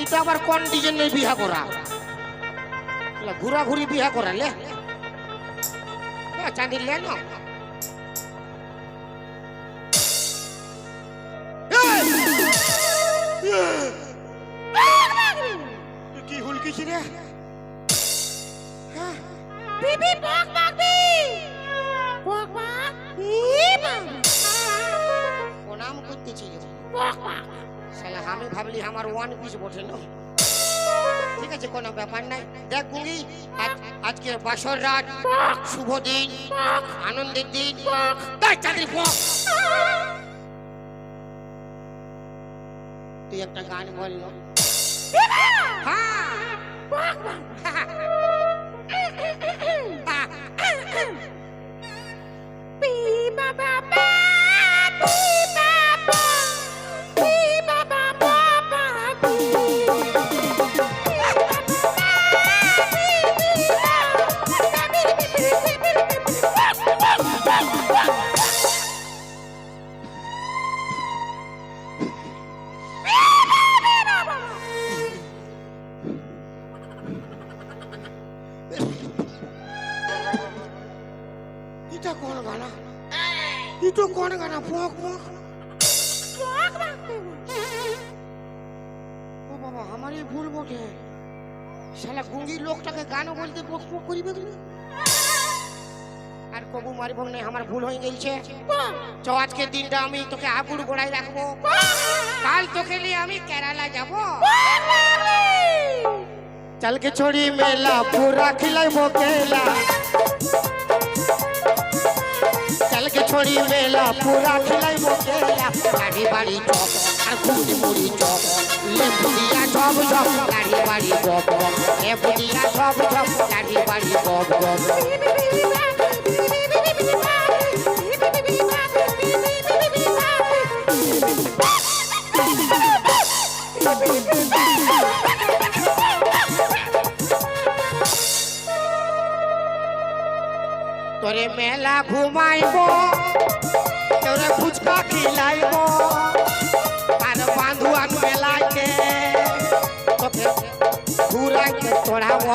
এটা আবার কোন ডিজাইনের বিয়া করা? ঘুরা ঘুরি বিয়া করা লে? চাঁদির লে না কি হুলকিছি রে? প্রণাম করতেছি। আমি ভাবলি আমার 1 পিস বটে না। ঠিক আছে, কোনো ব্যাপার নাই। দেখ গুঙ্গি, আজকে বাসর রাত, শুভ দিন, আনন্দের দিন। তুই একটা গান বল। কোন গানা? পক পক। ও বাবা, আমারই ভুল বটে। শালা গুঙ্গি লোকটাকে গানও বলতে পক পক করিবে আর কবু মারিব না। আমার ভুল হয়ে গেছে। চ আজকের দিনটা আমি তোকে আগুর গোড়ায় রাখবো, কাল তোকে নিয়ে আমি কেরালা যাব। চলকে ছড়ি মেলা পুরা খিলাইবো কেলা, চলকে ছড়ি মেলা পুরা খিলাইবো কেলা। গাড়ি বাড়ি চপ আর ঘুরি মুড়ি চপ, লেবু দিয়া ঝপ ঝপ, গাড়ি বাড়ি চপ, লেবু দিয়া ঝপ ঝপ, গাড়ি বাড়ি চপ চপ। তোরে মেলা ঘুমাইব তোরে ফুচকা খিলাইব আর বান্ধুয়ান মেলাইতে তোকে ঘুরাইতে তোড়াব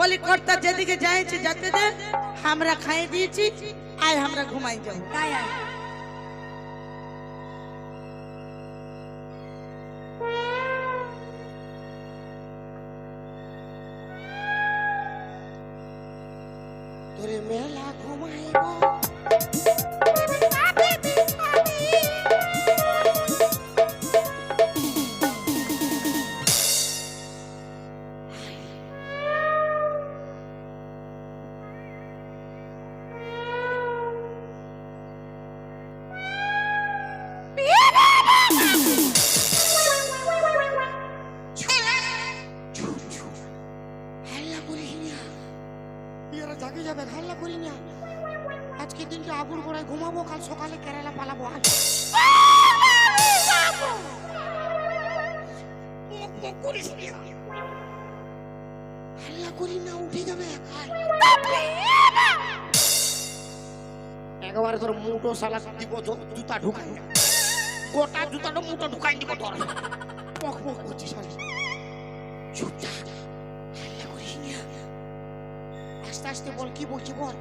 বলি কর্তা যেদিকে যাইছে যেতে দে আমরা খাই দিয়েছি আয় আমরা ঘুমাই যাও তাই আর তোরে মেলা ঘুমাইব জাগে যাবে হাল্লা করি না আজকে দিনটা আগুন গোড়ায় ঘুমাবো কাল সকালে কেরালা পালাবো হাল্লা করি না উঠে যাবে একবারে তোর মুটো সালা দিব জুতা ঢুকাই গোটা জুতাটা মুটো ঢুকাই দিব তোর পক পক করছিস চুপচাপ হাল্লা করিস না আস্তে আস্তে বল কি বলছি বল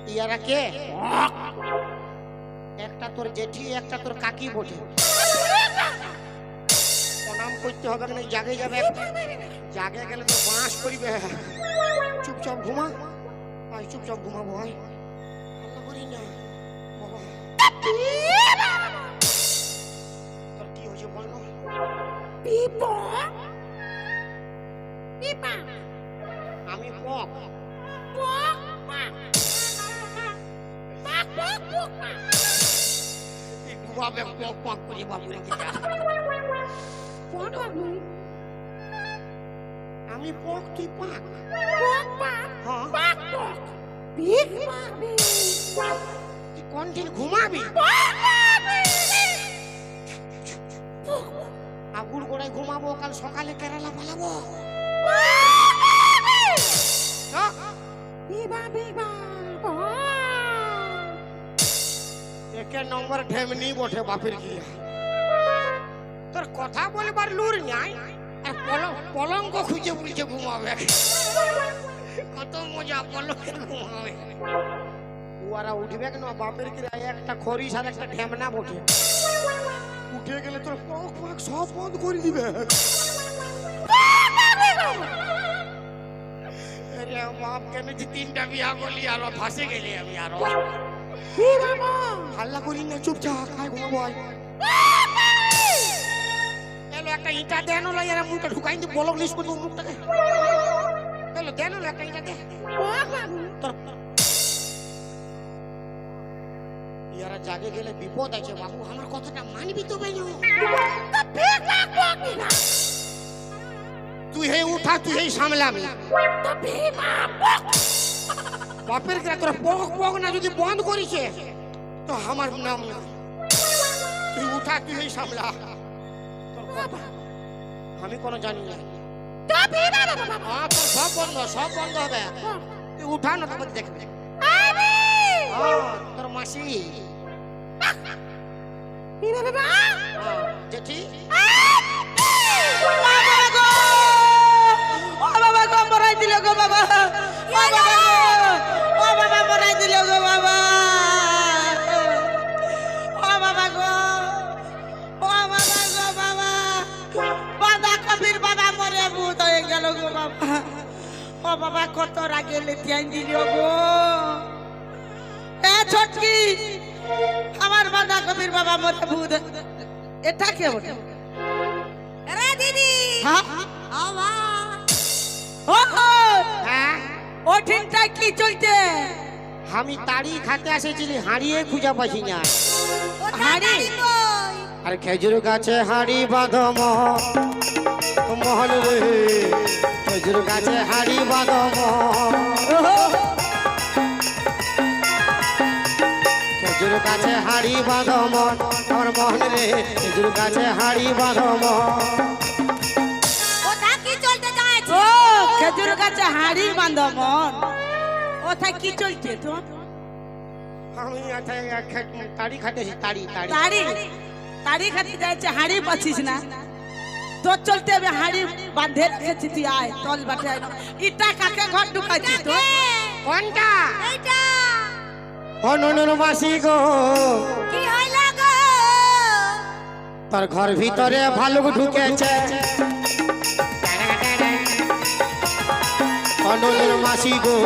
ইয়ারা কে একটা তোর জেঠি একটা তোর কাকি বটে প্রণাম করতে হবে না জাগে যাবে জাগে গেলে তো বাঁশ করিবে চুপচাপ ঘুমা আয় চুপচাপ ঘুমাবো আয় হাল্লা করি না বাবা তোর কি হয়েছে বল না আমি পক ডুবাবে পক পক করে বাবুরে আমি পক তুই পাক তুই কন্টিন ঘুমাবি আগুর গোড়ায় ঘুমাবো কাল সকালে কেরালা পালাবো একে নম্বর ঢেমনি বটে বাপের গিয়া তোর কথা বলবার লুর নাই আর পলঙ্ক খুঁজে বুঝে ঘুমাবে কত মজা পলঙ্কে ঘুমাবে ওরা উঠবে না বাপের গিয়া একটা খরিস আর একটা ঢেমনা বটে উঠে গেলে তোর পক পক সব বন্ধ করে দিবে আরে বাপ কেন যে তিনটা বিয়া করলি আর ফাঁসে গেলি আমি আর হাল্লা করি না চুপচাপ খাই ঘুমাবো এলো একটা ইটা দেন ওলা এরা মুখটা ঢুকাই দি বলক লিস করতে মুখটাকে এলো দেন ওলা একটা ইটা দে তোর ইয়ারা জাগে গেলে বিপদ আছে বাবু আমার কথাটা মানবি তো ভাই তুই হে উঠা তুই হে সামলাবি বাপের গ্রা তোর পক পক না যদি বন্ধ করিছে তো আমার নাম না তুই উঠা তুই হে সামলা তোর কথা আমি কোনো জানি না তোর সব বন্ধ হবে তুই উঠা না তোমাকে দেখবে তোর মাসি জেঠি মরাই দিল গো বাবা মরাই দিল গো বাবা বাবা কবির বাবা মরে ভূত হয়ে গেল গো বাবা ও বাবা কত রাগে লেতিয়াই দিল গো এ ছটকি আমার বাঁধা কবির বাবা মরে ভূত এটা কে বলে রে দিদি হ্যাঁ আবা হ্যাঁ ওঠিনটা কি চলছে আমি তাড়ি খাতে এসেছিলি হারিয়ে খুঁজে পাইছি না হাড়ি কই আর খেজুর গাছে হাড়ি বাঁধো মোহন রে, খেজুর গাছে হাড়ি বাঁধো খেজুর গাছে হাড়ি বাঁধো আমার মোহন রে, খেজুর গাছে হাড়ি বাঁধো কোথা কি চলতে যাচ্ছে? ও খেজুর গাছে হাড়ি বাঁধো মন, ওথায় কি চলছে তো? আমি তাড়ি খাটেছি, তাড়ি তাড়ি তাড়ি তাড়ি খাতে যাচ্ছে, হাড়ি পাচ্ছিস না? তোর চলতে হবে হাড়ি বাঁধে রেখেছি, তুই আয় তল বাটে আয়। ইটা কাকে ঘর ঢুকাইছিস তো? কোনটা? এইটা অনুর মাসি গো, কি হইল গো? তোর ঘর ভিতরে ভালুক ঢুকেছে। অনুর মাসি গো,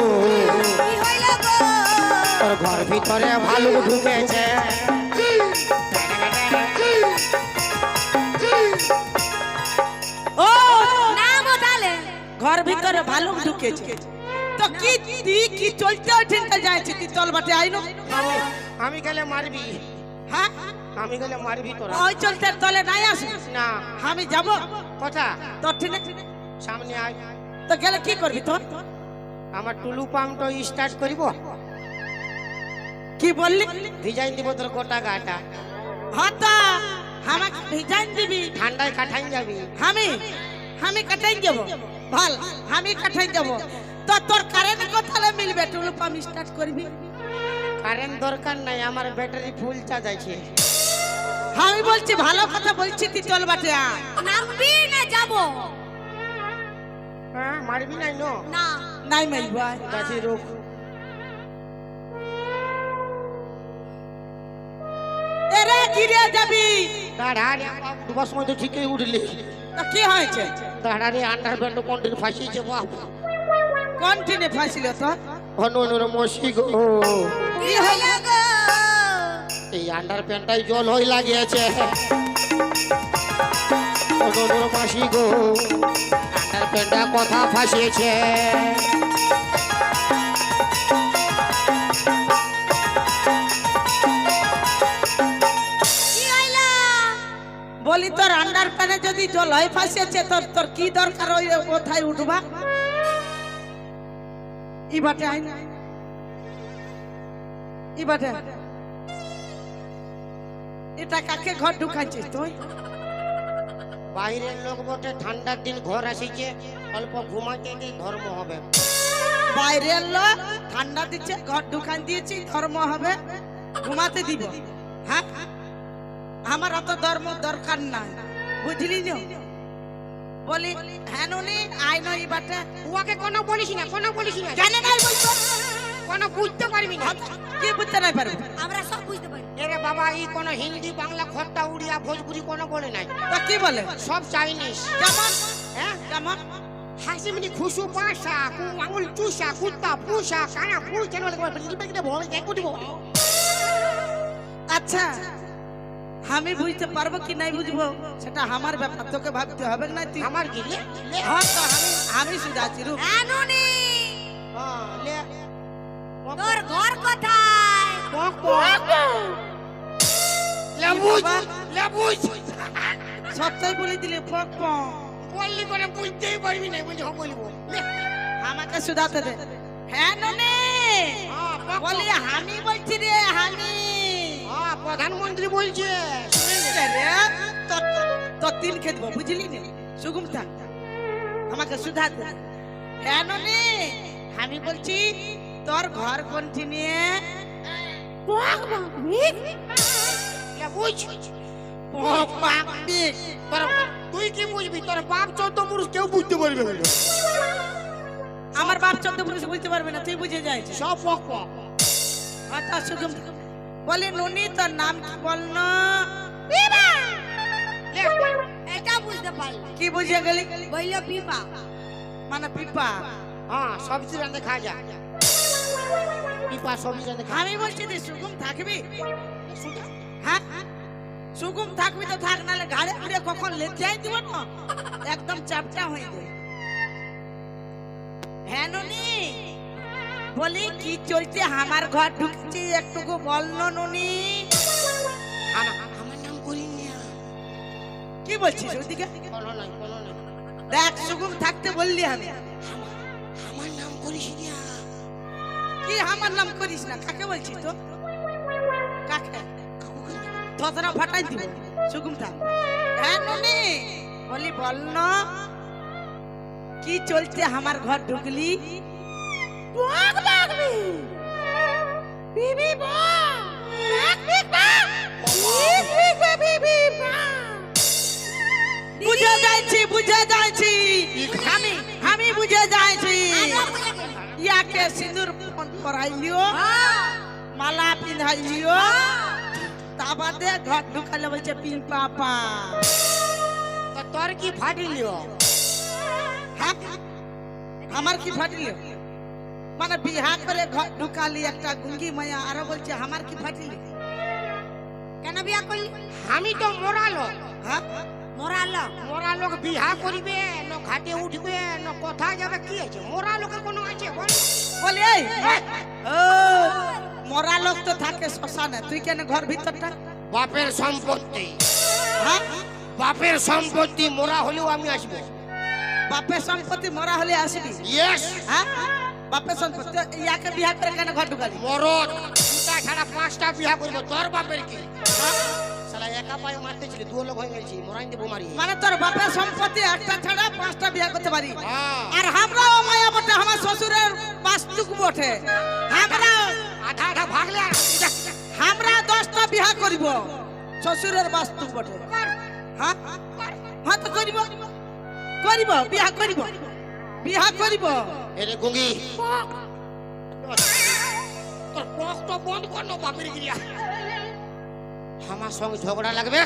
কি হইল গো? তোর ঘর ভিতরে ভালুক ঢুকেছে। ও নাম তাহলে ঘর ভিতরে ভালুক ঢুকেছে তো কি তুই কি চলতে ওঠেনটা যাচ্ছে, তুই তল বাটে আইনো? আমি গেলে মারবি, হ্যাঁ আমি গেলে মারবি তোরা। ওই চলতে তলে নাই আসিস না আমি যাব কথা, তোর ঠিনে সামনে আয়। তো গেলে কি করবি তোর? আমার টুলু পাম্পটা স্টার্ট করিব, কি বললি? ভিজাই দিব তোর গোটা গাটা, হতা আমাকে ভিজাইন দিবি? ঠান্ডায় কাঠাই যাবি। আমি কাটাই যাব, ভাল আমি কাটাই যাব। তো তোর কারেন্ট কোথায় মিলবে? টুলু পাম্প স্টার্ট করবি? কারেন্ট দরকার নাই, আমার ব্যাটারি ফুল চার্জ আছে। আমি বলছি ভালো কথা বলছি, তুই চল বাটে আয়। নামবি না যাব? হ্যাঁ মারবি নাই নো? না নাই মাইবা গাছি রোগ। এরে গিরে যাবি। দাঁড়ারে দুবার সময় তো ঠিকই উঠলি। তা কি হয়েছে? দাঁড়ারে আন্ডার ব্যান্ড কন্টিন ফাঁসিয়েছে বাপ। কোন ট্রেনে ফাঁসিল তো? অনুর মাসি গো, কি হইল গো? এই আন্ডার প্যান্টটাই জল হয়ে লাগিয়েছে। অনুর মাসি গো, আন্ডার প্যান্টটা কথা ফাঁসিয়েছে। কি হইল? বলি তোর আন্ডার প্যানে যদি জল হয়ে ফাঁসিয়েছে, তোর তোর কি দরকার ওই কোথায় উঠবা? ই বাটে আই না, ই বাটে। এটা কাকে ঘর ঢুকাইছিস তুই? বাইরের লোক বটে, ঠান্ডার দিন ঘর আসিছে, অল্প ঘুমাইতে দিয়ে ধর্ম হবে। বাইরের লোক ঠান্ডা দিচ্ছে, ঘর ঢুকান দিয়েছি, ধর্ম হবে, ঘুমাতে দিব? হ্যাঁ আমার অত ধর্ম দরকার নাই, বুঝলি না? বলি হ্যাঁ নুনি আই নই বাটে। উহাকে কোনো বলিস না, কোনো বলিস না, কেন নাই বলছো? কোনো বুঝতে পারবি না। কি বুঝতে নাই পারবো? আমরা সব বুঝতে পারি। এরে বাবা, এই কোনো হিন্দি বাংলা খট্টা উড়িয়া ভোজপুরি কোনো বলে নাই, তা কি বলে? সব চাইনিজ। যেমন হ্যাঁ যেমন হাসিমনি খুশু পাশা কু আঙুল চুষা কুত্তা পুষা কানা পুষ যেন বলে দেখো দিব। আচ্ছা আমি বুঝতে পারবো কি নাই বুঝবো সেটা আমার ব্যাপার, তোকে ভাবতে হবে না। তুই আমার কি লে লে হ্যাঁ তো আমি শুধাচ্ছি রূপ। আনুনি হ্যাঁ লে তোর ঘর কোথায়? পক পক লেবুজ লেবুজ সবটাই বলে দিলে পক পক। বললি করে বুঝতেই পারবি না, বুঝে বলবো লে। আমাকে শুধাতে দে। হ্যাঁ ননে হ্যাঁ পক বলি আমি বলছি রে, আমি হ্যাঁ প্রধানমন্ত্রী বলছে, শুনে নে। রে তোর তিন খেয়ে দেবো, বুঝলি না? সুগুম থাক, আমাকে শুধাতে দে। হ্যাঁ ননে আমি বলছি তোর ঘর কোনটি নিয়ে? লেবুজ পক পাক দিক। তোর তুই কি বুঝবি? তোর বাপ 14 পুরুষ কেউ বুঝতে পারবে না। আমার বাপ 14 পুরুষ বুঝতে পারবে না, তুই বুঝে যাইছিস। সব পক পক আচ্ছা সুগম বলে নুনি তোর নাম কি বল না? লে এটা বুঝতে পারলি? কি বুঝে গেলি? বইল পিপা। মানে পিপা। হ্যাঁ সবজি রাঁধে খা যা, পিপা সবজি রাঁধে খা। আমি বলছি তুই সুগম থাকবি? হ্যাঁ সুগম থাকবি তো থাক, নাহলে গাড়ি ঘুরে কখন লেতে আই দিব না, একদম চাপটা হয়ে যায়। হ্যাঁ নুনি বলি কি চলছে? আমার ঘর ঢুকছি, একটুকু বল না নুনি। আমার নাম করিনি। কি বলছিস ওইদিকে? কোনো নাই কোনো নাই। দেখ সুগম থাকতে বললি আমি। আমার নাম করিস না। কি আমার নাম করিস না? কাকে বলছিস তো? কাকে? থতরা ফাটাই দিব সুগম থাক। হ্যাঁ ননি বলি বল না কি চলছে আমার ঘর ঢুকলি? বক বাগবি বিবি বক বাক বিক বাক বিক বিক বিবি বুঝে যাইছি আমি বুঝে যাইছি। ইয়াকে সিঁদুর পরাইলিও মালা পিন্ধাইলিও তা বাদে ঘর ঢুকালে বলছে পিন পাপা। তো তোর কি ফাটিলিও? হ্যাঁ আমার কি ফাটিলিও মানে বিহা করে ঘর ঢুকালি একটা গুঙ্গি মায়া আরো বলছে আমার কি ফাটিলি? কেন বিয়া করলি? আমি তো মরা লোক। হ্যাঁ মরা লোক। মরা লোক বিহা করিবে না ঘাটে উঠবে না কোথায় যাবে কি আছে? মরা লোকের কোনো আছে বল? বলি এই ও মরা লোক তো থাকে শ্মশানে, তুই কেন ঘর ভিতরটা? বাপের সম্পত্তি, হ্যাঁ বাপের সম্পত্তি মরা হলেও আমি আসবো। বাপের সম্পত্তি মরা হলে আসবি? ইয়েস। হ্যাঁ বাপের সম্পত্তি ইয়াকে বিয়া করে কেন ঘর ঢুকালি? মরদ দুটা ছাড়া পাঁচটা বিহা করবো। তোর বাপের কি? শালা একা পায়ে মারতেছিলি, দু লোক হয়ে গেছি, মরাই দেবো মারি। মানে তোর বাপের সম্পত্তি একটা ছাড়া পাঁচটা বিয়া করতে পারি? হ্যাঁ। আর আমরাও মায়া বটে, আমার শ্বশুরের বাস্তুক বটে, আমরা আধা আধা ভাগলে আর আমরা 10টা বিয়া করিব শ্বশুরের বাস্তুক বটে। হ্যাঁ হ্যাঁ তো করিব বিয়া করিব। এরে গুঙ্গি তোর পক তো বন্ধ কর না বাপের গিরিয়া। আমার সঙ্গে ঝগড়া লাগবে?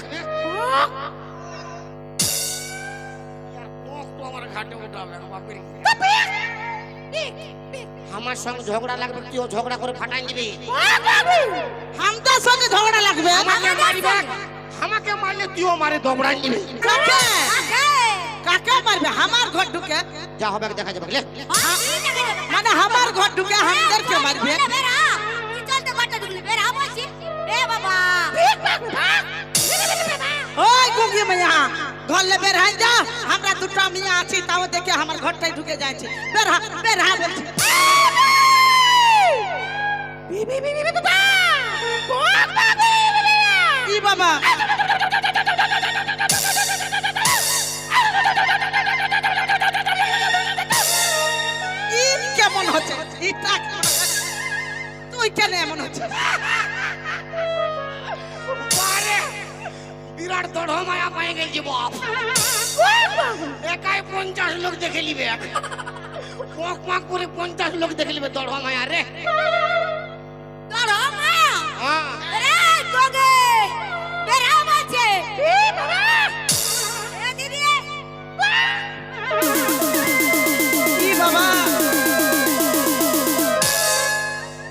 আমার ঘাটে উঠাবে বাপের আমার সঙ্গে ঝগড়া লাগবে, তুইও ঝগড়া করে ফাটাই দিবি। আমতার সঙ্গে ঝগড়া লাগবে? আমাকে মারবে, আমাকে মারলে তুইও মারে দমড়াই দিবি। কাকে মারবে? আমার ঘর ঢুকে যা হবে দেখা যাবে। মানে আমার ঘর ঢুকে আমাদেরকে মারবে? ওই গুঙ্গি মাইয়া ঘর লে বের হাই যা, আমরা দুটা মিয়া আছি তাও দেখে আমার ঘরটাই ঢুকে যাচ্ছে। বের হা বলছি। কি বাবা? কেমন হচ্ছে? তুই কেন এমন হচ্ছে? বিরাট দড় মায়া পায়ে গেছি বাপ। একাই 50 লোক দেখে নিবে, পক পাক করে 50 লোক দেখে নিবে। দড় মায়া রে হ্যাঁ।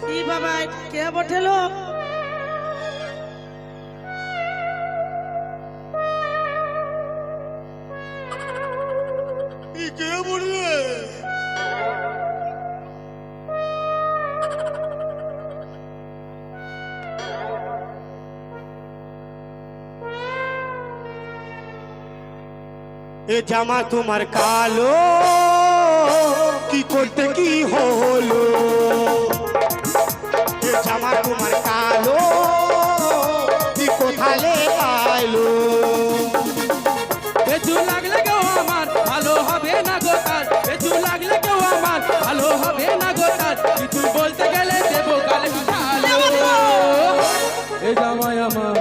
কি বাবা কে বটেলো? কে বলবে? এ জামা তোমার কালো, কি করতে কি হলো? এ জামা তোমার কালো, কি কোথালে আইলো? বেচু লাগলে কেউ আমার ভালো হবে না গো তার, বেচু লাগলে কেউ আমার ভালো হবে না গো তার, কিছু বলতে গেলে দেবো গালে ভালো। এ জামাই আমার,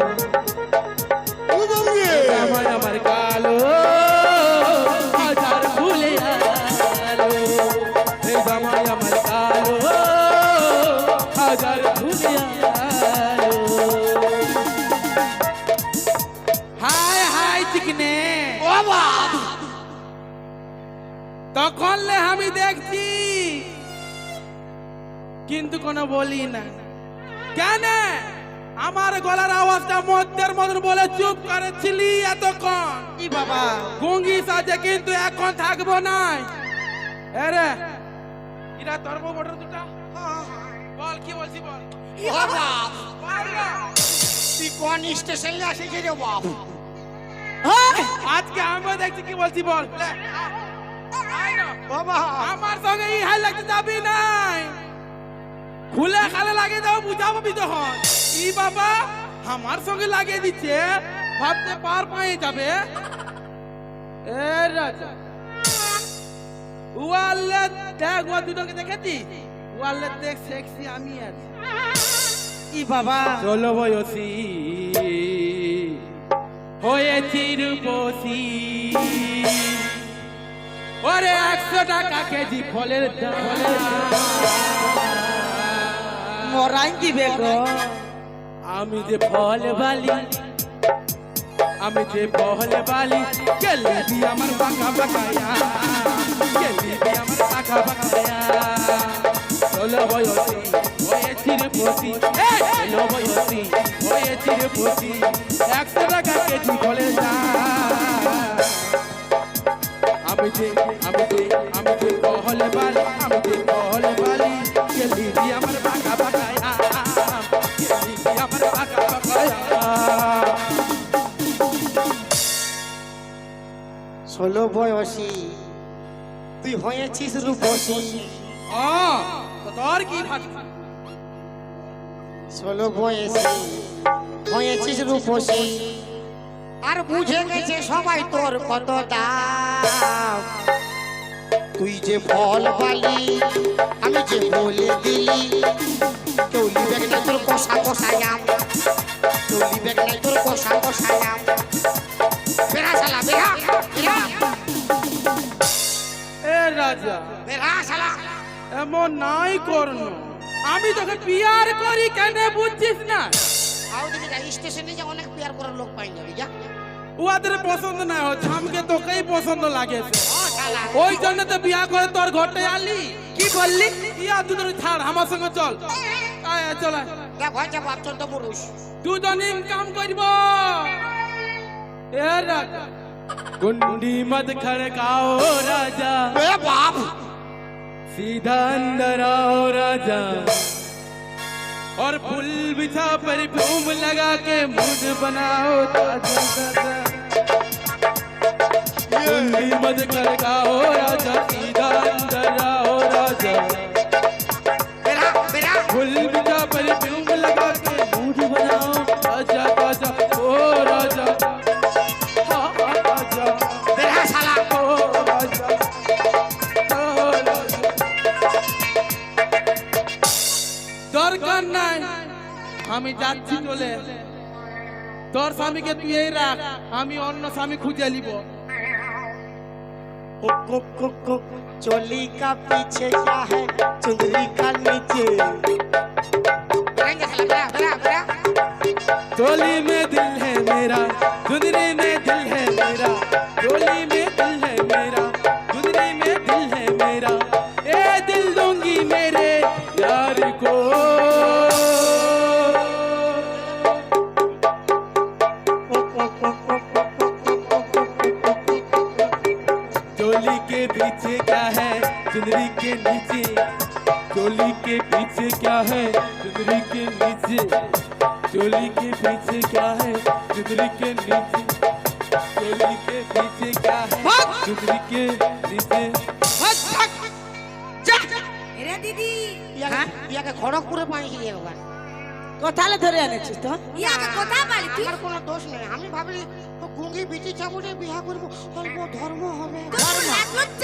জামাই আমার কালো, হাজার ভুলে আলো। এ জামাই আমার কালো, হাজার ভুলে আলো। হাই হাই চিকনে ও বাপ, তখন আমি দেখছি কিন্তু কোনো বলি না। কেন আমার গলার আওয়াজটা মধ্যের মতন বলে চুপ করেছিলি এতক্ষণ? কি বাবা? গুঙ্গি সাজে কিন্তু এখন থাকবো না। আরে এরা তর্ব মোটর দুটা বল, কি বলছি বল। ও বাপ, বল না। তুই কোন স্টেশনে আসিস রে বাপ? হ্যাঁ আজকে আমিও দেখছি কি বলছি বল আয় না। বাবা আমার সঙ্গে এই হাই লাগতে যাবি নাই খুলে খালে লাগিয়ে দাও বুঝাবো তখন ই বাবা আমার সঙ্গে লাগিয়ে দিচ্ছে ভাবতে পার পায়ে যাবে এ রাজা ওয়ালে দেখ ও দুটোকে দেখেছি ওয়ালে দেখ সেক্সি আমি আছি ই বাবা চলো বয়সী হয়েছি রূপসী ওরে 100 টাকা কেজি ফলের দাম মরাই দিবে গো আমি যে ফল বালি আমি যে ফল বালি গেলি দি আমার বাঁকা বাঁকায়া গেলি দি আমার বাঁকা বাঁকায়া চলো বয়সী হয়েছি রূপসী চলো বয়সী হয়েছি রূপসী 100 টাকা কেজি ফলের দাম আমি যে বহল বালি আমি যে বহল বালি গেলি দি আমার বাঁকা বাঁকায়া গেলি দি আমার বাঁকা বাঁকায়া 16 বয়সী তুই হয়েছিস রূপসী তো তোর কি ভাবছিস 16 বয়সী হয়েছিস রূপসী আর বুঝে গেছে সবাই তোর কত দাম তুই যে ফল বালি আমি যে বলে দিলি কেউ লিবেক নাই তোর কষা কষায়াম কেউ লিবেক নাই তোর কষা কষায়াম বেড়া শালা বেড়া বেড়া এ রাজা বেড়া শালা এমন নাই করনো আমি তোকে বিয়ার করি কেন বুঝছিস না আও দেখি যা স্টেশনে যা অনেক পেয়ার করার লোক পাই যাবে যা ওদের পছন্দ না হচ্ছে আমাকে তোকেই পছন্দ লাগেছে ও শালা ওই জন্য তো বিয়া করে তোর ঘরটায় আলি কি বললি ইয়া দুজন ছাড় আমার সঙ্গে চল আয় আয়, চল আয়। দেখ হয় যা বাপ চোদ্দ পুরুষ দুজন ইনকাম করব এ রাজা कुंडी मत खड़काओ राजा এ বাপ सीधा अंदर आओ राजा और फूल बिछा परफ्यूम लगा के मूड बनाओ ताजा ताजा कुंडी मत खड़काओ राजा सीधा अंदर आओ राजा বেড়া বেড়া फूल बिछा परफ्यूम लगा के मूड बनाओ ताजा ताजा ओ राजा हाँ हाँ, राजा বেড়া শালা ओ राजा ओ राजा দরকার নাই আমি যাচ্ছি চলে তোর স্বামীকে তুই এই রাখ আমি অন্য স্বামী খুঁজে নিব चोली का पीछे क्या है चुंदरी का नीचे चोली में दिल है मेरा चुंदरी में दिल है मेरा चोली में दिल है मेरा चुंदरी में दिल है मेरा ए दिल दूंगी मेरे यार को चोली के पीछे क्या है चुंदरी के नीचे चोली के पीछे क्या है चुंदरी के नीचे चोली के पीछे क्या है चुंदरी के नीचे चोली के पीछे क्या है चुंदरी के नीचे এরে দিদি ইয়াকে খড়গপুরে পাইছি একবার কোথালে ধরে এনেছিস তো ইয়াকে কথা বলি তুই আমার কোনো দোষ নেই আমি ভাবলি গুঙ্গি বিটি চাবুটে বিয়া করবো অল্প ধর্ম হবে তোর লাগ